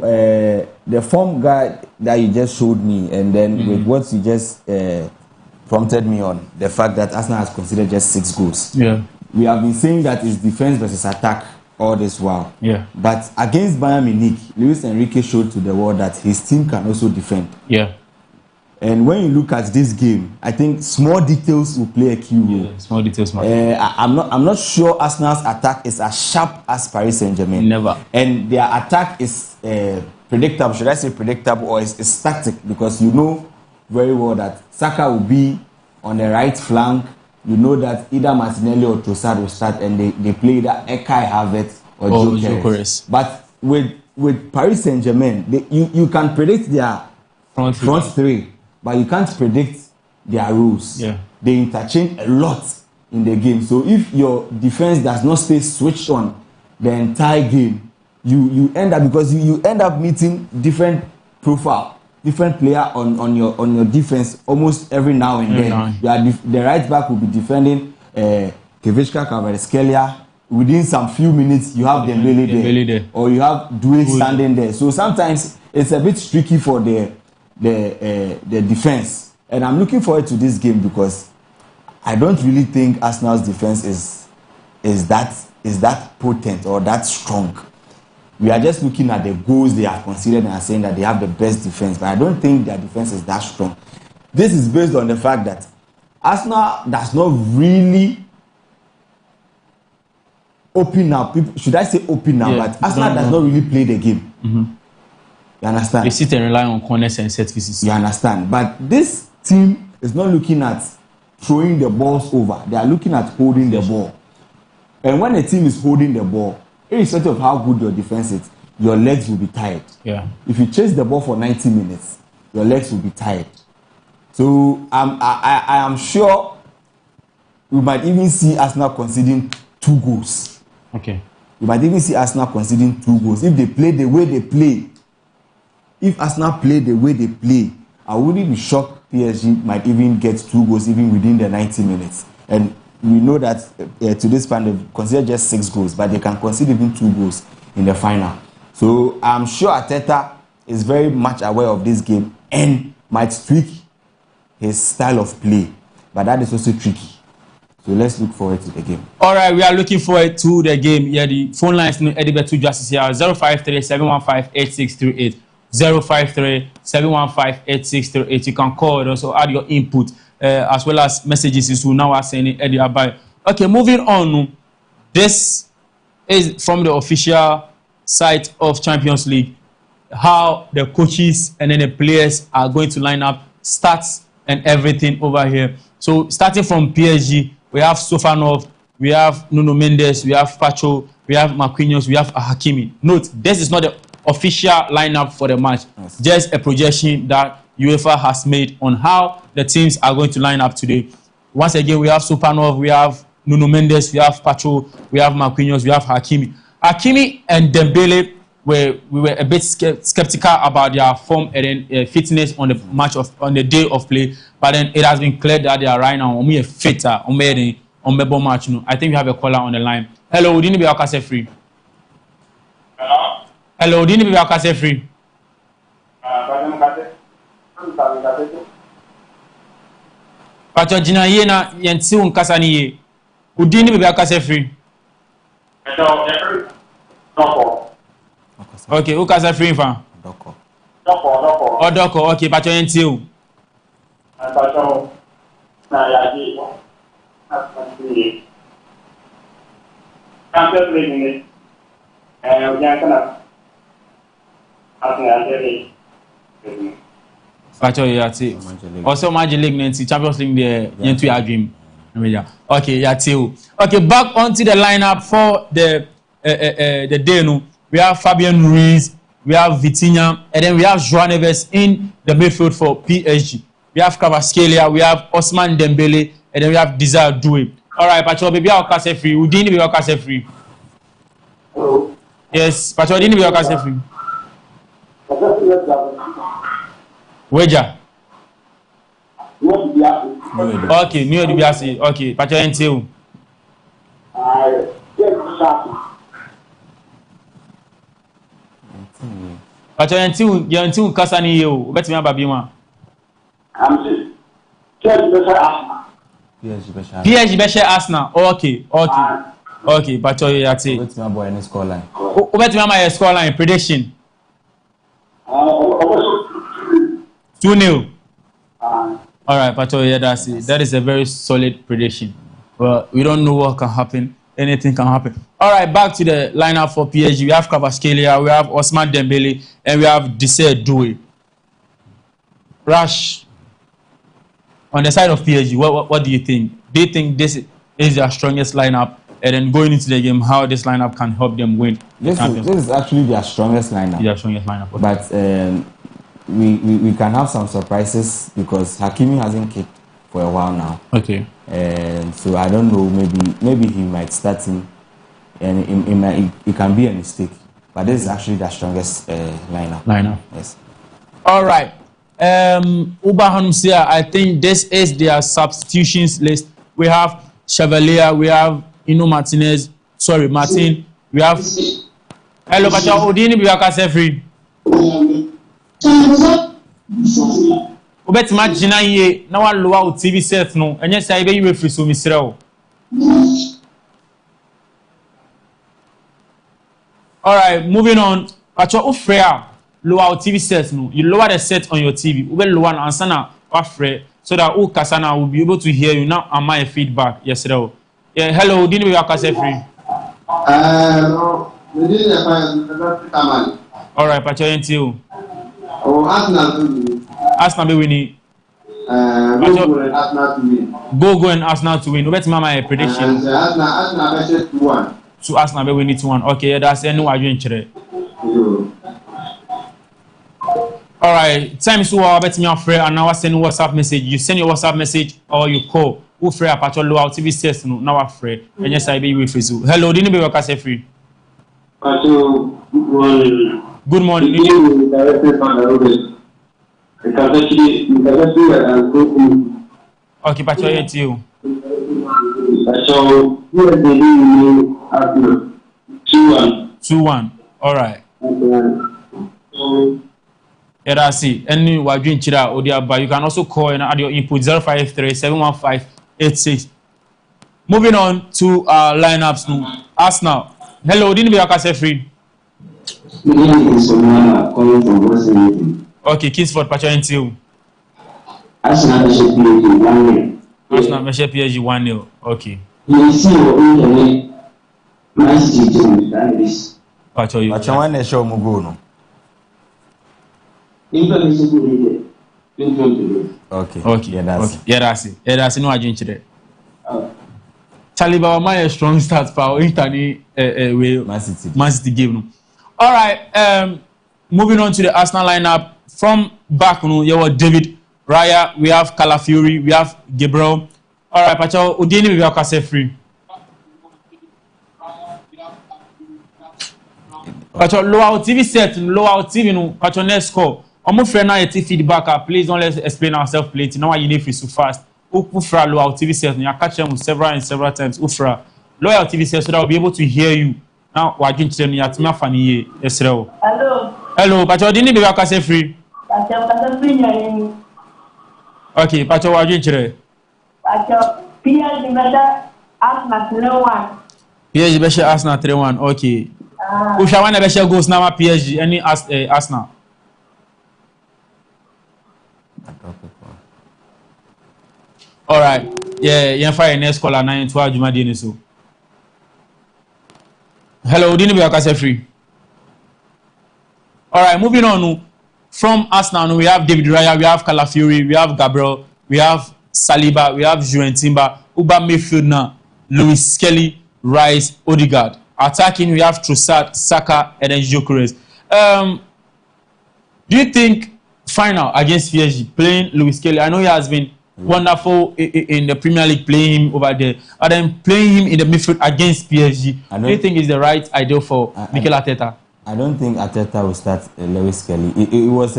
the form guide that you just showed me, and then with what you just prompted me on, the fact that Arsenal has considered just 6 goals. Yeah. We have been saying that it's defense versus attack all this while. Yeah. But against Bayern Munich, Luis Enrique showed to the world that his team can also defend. Yeah. And when you look at this game, I think small details will play a key role. Yeah, small details matter. I'm not sure Arsenal's attack is as sharp as Paris Saint-Germain. Never. And their attack is predictable. Should I say predictable, or is static? Because you know very well that Saka will be on the right flank. You know that either Martinelli or Trossard will start, and they play either Kai Havertz or Gyökeres. But with Paris Saint-Germain, you can predict their front three, but you can't predict their rules. Yeah. They interchange a lot in the game. So if your defense does not stay switched on the entire game, you end up, because you end up meeting different profile, different player on your defense almost every now and then. The right back will be defending Kevishka Kvaratskhelia. Within some few minutes, you have Dembele there, or you have Doué standing there. So sometimes it's a bit tricky for the defense. And I'm looking forward to this game because I don't really think Arsenal's defense is that potent or that strong. We are just looking at the goals they have conceded and are saying that they have the best defense, but I don't think their defense is that strong. This is based on the fact that Arsenal does not really open up. Should I say open up? Yeah, but Arsenal does not really play the game. Mm-hmm. You understand? They sit and rely on corners and set pieces. You understand? But this team is not looking at throwing the balls over. They are looking at holding the ball. And when a team is holding the ball, irrespective of how good your defense is, your legs will be tired. Yeah. If you chase the ball for 90 minutes, your legs will be tired. So I am sure we might even see Arsenal conceding 2 goals. Okay. We might even see Arsenal conceding 2 goals if they play the way they play if Arsenal play the way they play, I wouldn't be shocked PSG might even get 2 goals even within the 90 minutes. And we know that to this point they've considered just 6 goals, but they can concede even 2 goals in the final. So I'm sure Arteta is very much aware of this game and might tweak his style of play. But that is also tricky. So let's look forward to the game. All right, we are looking forward to the game. Yeah, the phone lines no Eddie Betu Justice here 053-715-8638. 053-715-8638. You can call and also add your input as well as messages. So now I'm saying Eddie Abai. Okay, moving on. This is from the official site of Champions League. How the coaches and then the players are going to line up, stats and everything over here. So starting from PSG, we have Sofanov, we have Nuno Mendes, we have Pacho, we have Marquinhos, we have Hakimi. Note, this is not the official lineup for the match. Yes. Just a projection that UEFA has made on how the teams are going to line up today. Once again, we have Sofanov, we have Nuno Mendes, we have Pacho, we have Marquinhos, we have Hakimi. Hakimi and Dembele, we were a bit skeptical about their form and then fitness on the day of play, but then it has been clear that they are right now fitter on match. I think we have a caller on the line. Hello, Udini Biakase free. Hello, Udini Biakase free. Pacho jina yena yenti unkasa niye. Udini Biakase free. Okay, who can say free fan? Doko. Oh, Doko. Okay, but you're in two. But you're also Magic League Nancy Champions League there. Into your dream. Okay, yeah, two. Okay, back onto the lineup for the day. No. We have Fabian Ruiz, we have Vitinha, and then we have João Neves in the midfield for PSG. We have Kvaratskhelia, we have Ousmane Dembele, and then we have Desire Doué. All right, Pacho, baby, I'll cast free. Udini, be cast free. Hello. Yes, Pacho, Udini, be cast free. Weja. Okay, New Dibiasi. Okay, Pacho, NTU. But you're until Cassani, you bet me about Bima. PSG Beshe Arsenal. Okay. But you're at it. What's my boy in the scoreline? What's my scoreline prediction? 2-0. All right, Pacho, yeah, that's it. That is a very solid prediction. Well, we don't know what can happen. Anything can happen. All right, back to the lineup for PSG. We have Kvaratskhelia, we have Ousmane Dembele, and we have Desire Doué. Rash, on the side of PSG, what do you think? Do you think this is their strongest lineup? And then going into the game, how this lineup can help them win? This is actually their strongest lineup. Their strongest lineup. Okay. But we can have some surprises because Hakimi hasn't kicked for a while now. Okay. And so I don't know. Maybe he might start him, and it can be a mistake. But this is actually the strongest lineup. Yes. All right. Uba Hanumsia, I think this is their substitutions list. We have Chevalier, we have Martin. We have hello, Pacha Odini Biaka free. Ubet match jina ye na wa loa o TV set no enye sai be you free so misreo. All right, moving on. Pacha Ofrea loa o TV set no. You lower the set on your TV. Ube lower na answer na Ofre so that u kasana will be able to hear you now and my feedback. Yes, sir. Yeah, hello, didn't we have free? We didn't find. All right, Pacha NTU. Oh, Arsenal be winning. Go and Arsenal to win. Go and Arsenal to win. No better my prediction. Arsenal versus 2-1. So Arsenal be winning 2-1. Okay, yeah, that's any way you interested. All right, time is over. Bet me on free and now I send WhatsApp message. You send your WhatsApp message or you call. Who free a Pacha low out TV says no now I free. And yes, I be with you. Hello, didn't be work as free. Pacha Good morning. Okay, Pacho, it's you. 2-1. All right. Yeah, that's it. Any Wadrin Chira Odiaba, you can also call and add your input 053-715-86. Moving on to our lineups now. Arsenal. Hello, didn't be a free. Okay, Kingsford, Pacho, into you. Arsenal measure PSG 1-0. Okay. Pacho, you. Pacho, one show Mugono. Okay. Yeah, that's it. Yeah, that's it. No, I drink today. Charlie Baba, my strong start for Intani Man City game. All right. Moving on to the Arsenal lineup. From back, you have David Raya, we have Calafiori, we have Gabriel. All right, Pacho, Udini we have free. Pacho, lower TV set, lower TV no. Pacho, next score. I'm afraid now you feedback. Please don't let's explain ourselves. Please, now you need to so fast. Ufra lower TV set. You catch them several times. Ufra lower TV set so that I'll be able to hear you. Now, what you tell me? At me funny. Yes, hello. Hello, Pacho, Udini we have free. Okay, Pacho, what you tell? Pacho, PSG better Arsenal 3-1. PSG better Arsenal 3-1. Okay. Usha wana better goals now PSG any Arsenal. All right. Yeah, you find next caller 912 Juma Deniso. Hello, didn't be a free. All right, moving on. From Arsenal, we have David Raya, we have Calafiori, we have Gabriel, we have Saliba, we have Juan Timber, Uba midfield now, Lewis Kelly, Rice, Odegaard. Attacking, we have Trossard, Saka, and then Gyökeres. Do you think final against PSG, playing Lewis Kelly, I know he has been wonderful in the Premier League, playing him over there, and then playing him in the midfield against PSG, do you think is the right idea for Mikel Arteta? I don't think Arteta will start Lewis Kelly. It was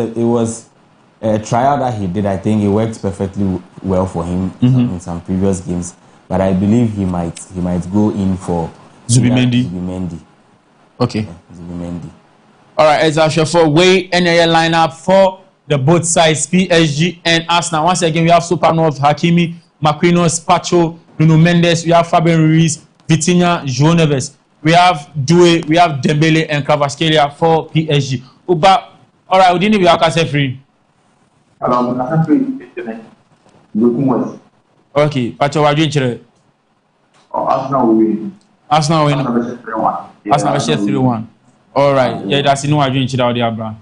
a trial that he did. I think it worked perfectly well for him in some previous games. But I believe he might go in for Zubimendi. Okay. Yeah, Zubimendi. All right, as I share for way NAL lineup for the both sides, PSG and Arsenal. Once again, we have Supanov, Hakimi, Marquinhos, Pacho, Nuno Mendes. We have Fabian Ruiz, Vitinha, João Neves. We have Doué, we have Dembele and Kvaratskhelia for PSG. Uba, all right, we didn't have free. Okay, Pacho, what are you doing? Arsenal will win. Arsenal win. Arsenal versus 3-1. All right, yeah, that's no what you're doing there, bro.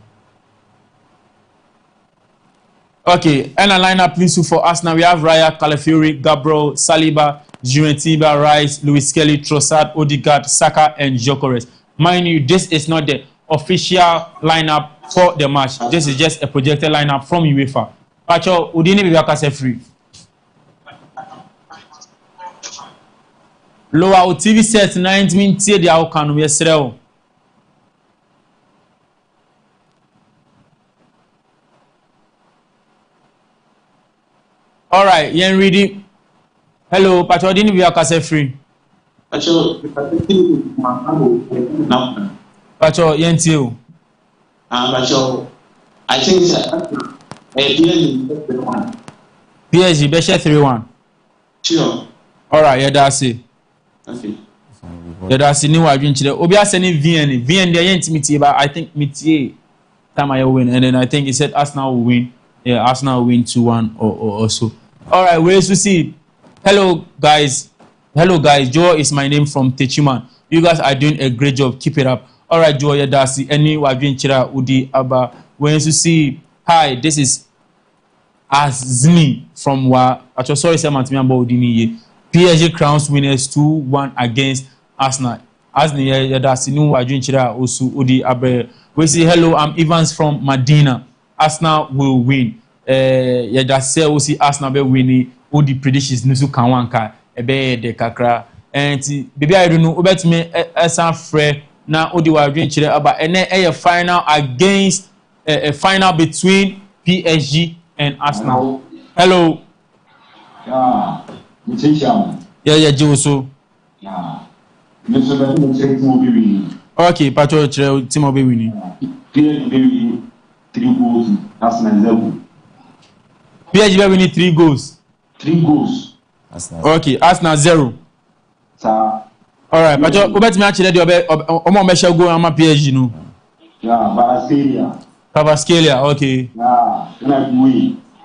Okay, and a lineup please for Arsenal. We have Raya, Calafiori, Gabriel, Saliba, Juan Timber, Rice, Lewis Kelly, Trossard, Odegaard, Saka, and Gyökeres. Mind you, this is not the official lineup for the match. This is just a projected lineup from UEFA. Pacho, Udini Bibaka free. Lower TV set 19 tier the outcome we Israel. All right, Yen ready. Hello, Pacho, Udini Bibaka free. Pacho, Yen Tio. Pacho, I think PSG Beshe 3-1. Sure. All right, yeah, that's it. Okay. Yeah, that's the new adventure. Obia sending VN there intimity, but I think Mitier time I win, and then I think he said Arsenal will win. Yeah, Arsenal will win 2-1 or so. All right, where to see? Hello guys, Joe is my name from Techiman. You guys are doing a great job. Keep it up. All right, Joe, yeah, that's it. Any adventure Udi Aba. Where to see? Hi, this is Azni from Wa. Actually, sorry, sir, about Udini. PSG crowns winners 2-1 against Arsenal. Azni, yeah, that's new adventure also Udi Abe. We say hello. I'm Evans from Medina. Arsenal will win. Yeah, that's say we see Arsenal be winning. All the predictions nusu kanwanka ebe de kakra. And baby I don't know. Obet me esan frɛ na odi wa adwen kire aba ene a final against a final between PSG and Arsenal. Hello. Yeah. Yeah, Joso. Yeah. Mr. Beto say Timo be winning. Okay, Pacho kire Timo be winning. PSG be winning 3 goals. Arsenal 0. PSG be winning 3 goals. 3 goals. Arsenal. Okay, Arsenal 0. Sir. All right, Pacho, obet me akire de omo me shall go ama PSG no. Yeah, Kvaratskhelia, okay. Yeah,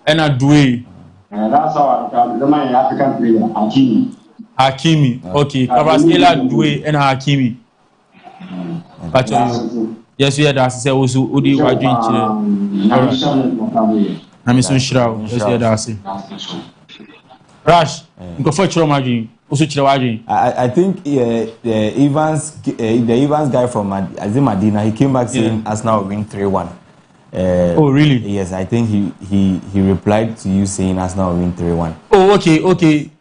And a Doué. That's how the my African player, Hakimi, okay. Kvaratskhelia, Doué, and Hakimi. Pacho, yes, we had that. Say also, Odi wa drink chile. Na mi son shirao. Yes, we had that. Rash, go for chiro margin. Also chiro margin. I think the Evans guy from Medina, he came back saying Arsenal will win 3-1. Oh really? Yes, I think he replied to you saying Arsenal will win 3-1. Oh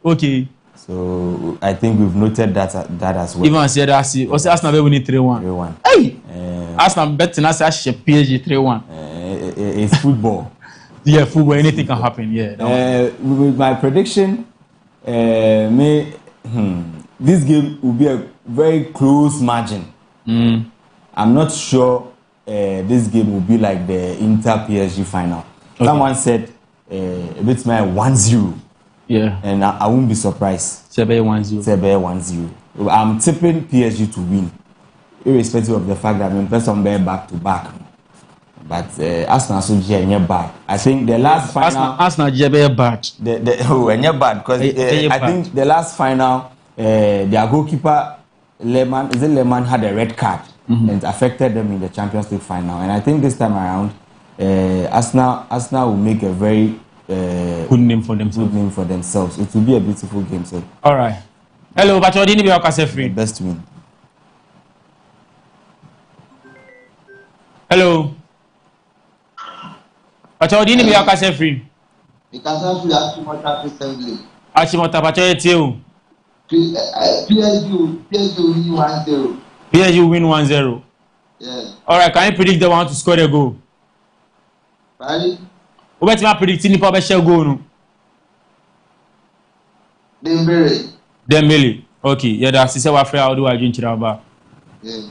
okay. So I think we've noted that as well. Even said that see, also Arsenal will win 3-1. 3-1. Hey, Arsenal betting us PSG 3-1. It's football. Yeah, football. Anything can happen. Yeah. With my prediction, this game will be a very close margin. I'm not sure this game will be like the Inter PSG final. Okay. Someone said a bit my 1-0. Yeah. And I won't be surprised. Sebe 1-0. 1-0. I'm tipping PSG to win, irrespective of the fact that I'm person back to back. But Arsenal so bad. I think the last final. Arsenal bad. Bad because I think the last final, their goalkeeper Lehmann had a red card and it affected them in the Champions League final. And I think this time around, Arsenal will make a very good name for themselves. It will be a beautiful game. So. All right. Hello, but you didn't be a free. Best win. Hello. But you didn't be a free. Because Achimota, but you PSG win 1-0. Yeah. All right, can you predict the one to score the goal? Right. What you predict in the public shall go? No? Dembele. Okay, yeah, that's the afraid I'll do against Chiraba. Yeah.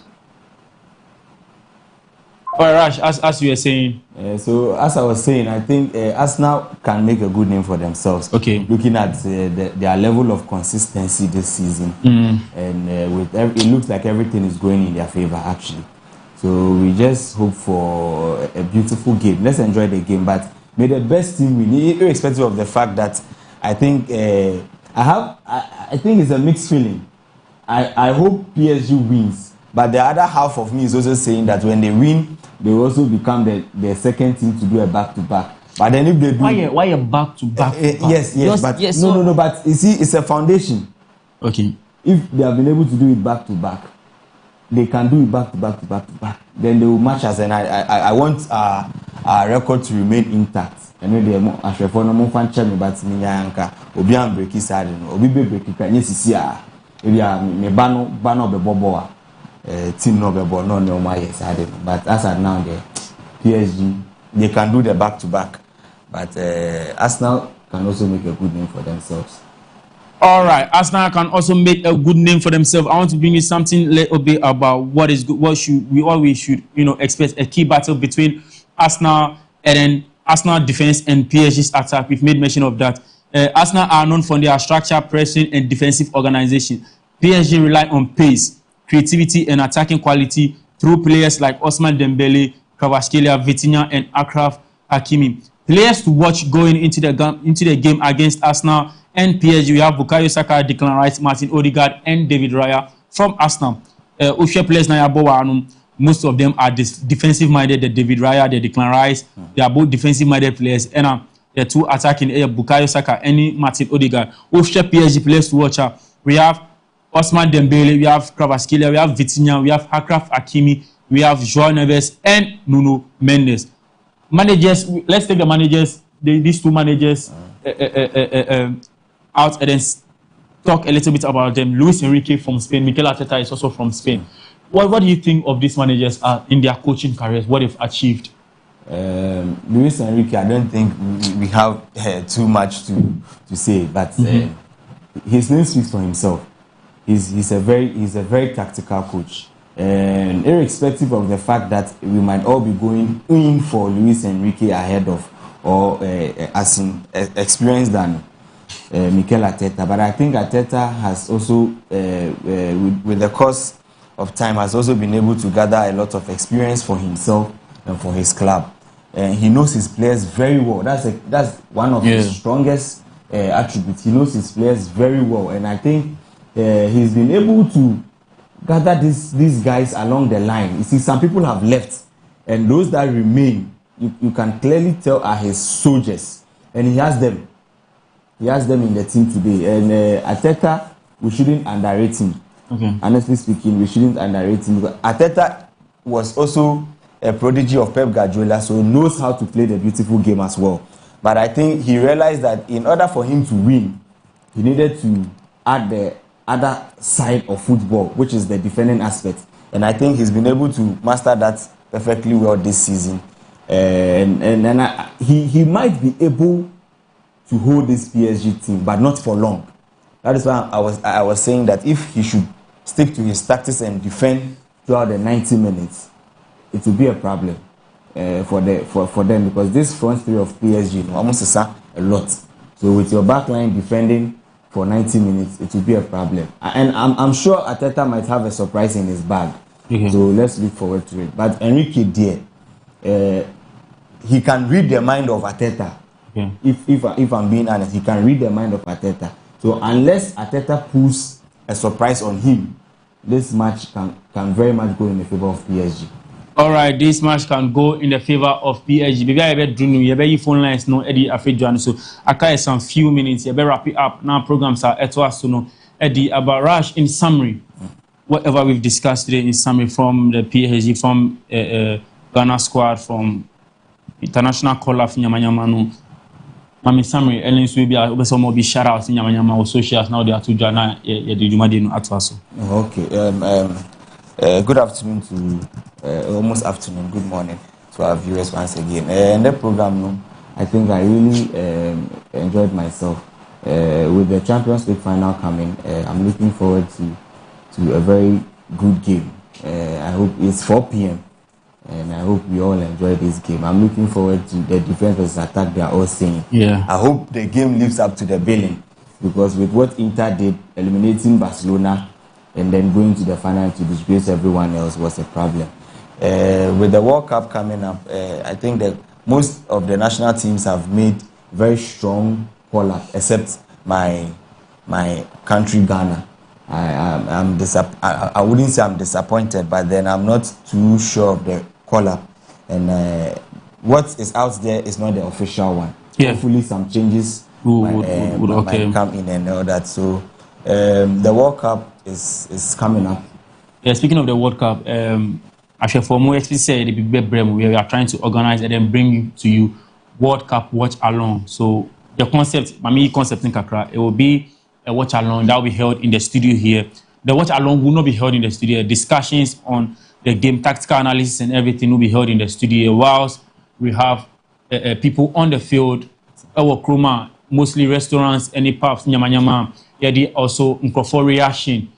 All right, Rash, as you were saying. So as I was saying, I think Arsenal can make a good name for themselves. Okay. Looking at their level of consistency this season, and with it looks like everything is going in their favor actually. So we just hope for a beautiful game. Let's enjoy the game, but may the best team win, irrespective of the fact that I think I think it's a mixed feeling. I hope PSG wins, but the other half of me is also saying that when they win, they will also become the second team to do a back-to-back. But then if they do... Why a back-to-back? Yes, but yes, no, but you see, it's a foundation. Okay. If they have been able to do it back-to-back, they can do it back-to-back. Then they will match us, and I want our record to remain intact. I know they are actually for no more fan channel, but me yanka obi am break his side no obi be break kan yesisi a area me bano be bobo team no be bobo no my side. But as at now the PSG they can do the back-to-back, but Arsenal can also make a good name for themselves. All right, Arsenal can also make a good name for themselves. I want to bring you something a little bit about what is good. What should we always should expect a key battle between Arsenal and then Arsenal defense and PSG's attack. We've made mention of that. Arsenal are known for their structure, pressing, and defensive organization. PSG rely on pace, creativity, and attacking quality through players like Ousmane Dembele, Kvaratskhelia, Vitinha, and Achraf Hakimi. Players to watch going into the game against Arsenal and PSG. We have Bukayo Saka, Declan Rice, Martin Odegaard, and David Raya from Arsenal. Players na most of them are defensive-minded. The David Raya, the Declan Rice, they are both defensive-minded players. And the two attacking Bukayo Saka and Martin Odegaard. PSG players to watch. We have Ousmane Dembele, we have Kvaratskhelia, we have Vitinha, we have Achraf Hakimi, we have João Neves, and Nuno Mendes. Managers, let's take the managers, these two managers out and then talk a little bit about them. Luis Enrique from Spain, Mikel Arteta is also from Spain. What do you think of these managers in their coaching careers? What they've achieved? Luis Enrique, I don't think we have too much to say, but his name speaks for himself. He's a very tactical coach, and irrespective of the fact that we might all be going in for Luis Enrique ahead of or as experienced than Mikel Arteta, but I think Arteta has also, with the course of time, has also been able to gather a lot of experience for himself and for his club. He knows his players very well. That's one of his strongest attributes. He knows his players very well, and I think he's been able to gather these guys along the line. You see, some people have left, and those that remain, you can clearly tell are his soldiers, and he has them. He has them in the team today. And Arteta, we shouldn't underrate him. Okay. Honestly speaking, we shouldn't underrate him, because Arteta was also a prodigy of Pep Guardiola, so he knows how to play the beautiful game as well. But I think he realized that in order for him to win, he needed to add the other side of football, which is the defending aspect. And I think he's been able to master that perfectly well this season. He might be able to hold this PSG team, but not for long. That is why I was saying that if he should stick to his tactics and defend throughout the 90 minutes, it will be a problem for them, because this front three of PSG almost is a lot. So with your back line defending for 90 minutes, it will be a problem. And I'm sure Arteta might have a surprise in his bag. Mm-hmm. So let's look forward to it. But Enrique Dier, he can read the mind of Arteta. Okay. If I'm being honest, he can read the mind of Arteta. So unless Arteta pulls a surprise on him, this match can very much go in the favor of PSG. All right, this match can go in the favor of PSG. Maybe I better do phone lines no Eddie Afejuan. So I got some few minutes. You better wrap it up. Now programs are at us to know Eddie about Rush in summary. Whatever we've discussed today in summary from the PSG, from Ghana squad, from international call of Nyamanyamano. In summary, Ellen will be some be shout out in Nyamanyama or socials now they are to Jana at us. Okay. Good afternoon to almost afternoon. Good morning to our viewers once again. In the program, I think I really enjoyed myself with the Champions League final coming. I'm looking forward to a very good game. I hope it's 4 p.m. and I hope we all enjoy this game. I'm looking forward to the defense versus attack they are all saying. Yeah. I hope the game lives up to the billing, because with what Inter did, eliminating Barcelona and then going to the final to disgrace everyone else was a problem. With the World Cup coming up, I think that most of the national teams have made very strong call-up, except my country, Ghana. I wouldn't say I'm disappointed, but then I'm not too sure of the call-up. And what is out there is not the official one. Yeah. Hopefully some changes might come in and all that. So the World Cup is coming up. Yeah, speaking of the World Cup, actually for more explicitly, we are trying to organize and then bring to you World Cup watch along. So the concept, in Kakra, it will be a watch along that will be held in the studio here. The watch along will not be held in the studio. Discussions on the game, tactical analysis and everything will be held in the studio, whilst we have people on the field, our Kroma, mostly restaurants, any pubs, nyama. Yeah, also for reaction,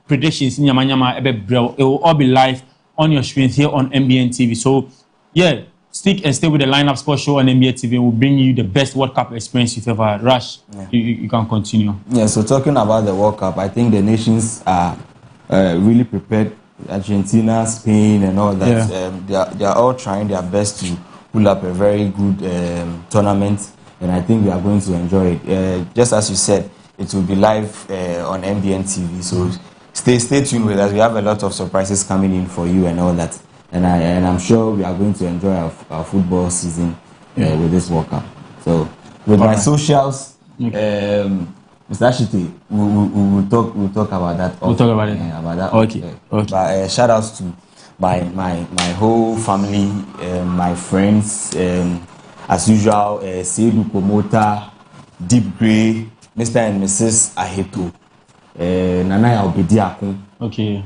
predictions, nyama. It will all be live on your screen here on MBN TV. So, yeah, stick and stay with the Lineup Sports Show on MBN TV. We'll bring you the best World Cup experience you've ever had. Rush, you can continue. Yeah, so talking about the World Cup, I think the nations are really prepared. Argentina, Spain, and all that. Yeah. They are all trying their best to pull up a very good tournament, and I think we are going to enjoy it. Just as you said, it will be live on MBN TV. So stay tuned with us. We have a lot of surprises coming in for you and all that. And I'm sure we are going to enjoy our football season with this World Cup. So with my socials, Mr. Ashiti, we'll talk about that. We'll talk about it. About that. Okay. But shout outs to my whole family, my friends, as usual, Seidu Komota, Deep Grey, Mr. and Mrs. Aheto, Nanaya Obediakun. Okay.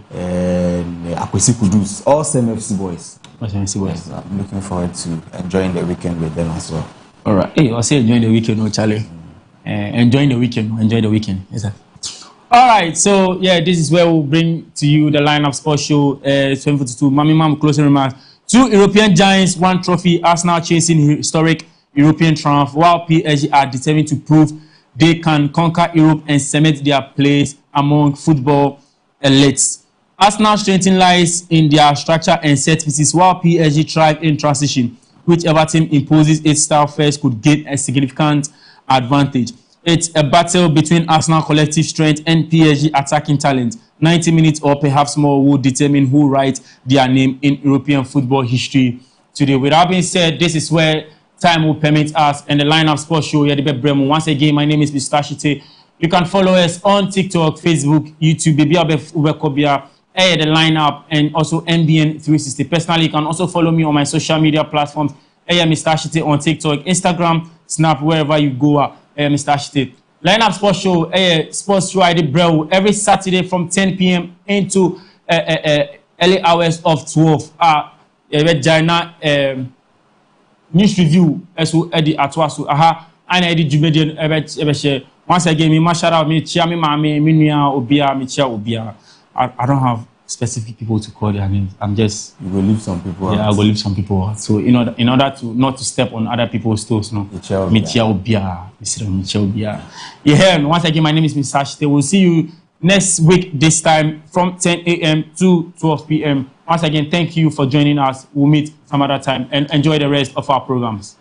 Akwesi Kudus. All same FC boys. FC boys. Yes, I'm looking forward to enjoying the weekend with them as well. All right. Hey, I'll say enjoying the weekend, no Charlie. Enjoying the weekend. Enjoy the weekend. Yes, sir. All right. So yeah, this is where we'll bring to you the lineup sports show 2042. Mami Mam closing remarks. 2 European giants, 1 trophy. Arsenal chasing historic European triumph, while PSG are determined to prove they can conquer Europe and cement their place among football elites. Arsenal's strength lies in their structure and set pieces, while PSG thrive in transition. Whichever team imposes its style first could gain a significant advantage. It's a battle between Arsenal collective strength and PSG attacking talent. 90 minutes or perhaps more will determine who writes their name in European football history today. With that being said, this is where time will permit us and the lineup sports show. Once again, my name is Mr. Shite. You can follow us on TikTok, Facebook, YouTube, Baby Ubekobia, the lineup, and also MBN 360. Personally, you can also follow me on my social media platforms. Mr. Shite on TikTok, Instagram, Snap, wherever you go. Mr. Shite. Lineup sports show, sports show I did bro every Saturday from 10 p.m. into early hours of 12. News review as Eddie Atwasu. And Eddie Jumedian once again, me shout out me chia me mame me nuya obia me chia obia. I don't have specific people to call their names. I'm just you will leave some people out. Yeah, I will leave some people out. So in order to not to step on other people's toes, no. Me chia obia. Yeah, once again, my name is Mr. Shite. We'll see you next week this time from 10 a.m. to 12 p.m. Once again, thank you for joining us. We'll meet some other time and enjoy the rest of our programs.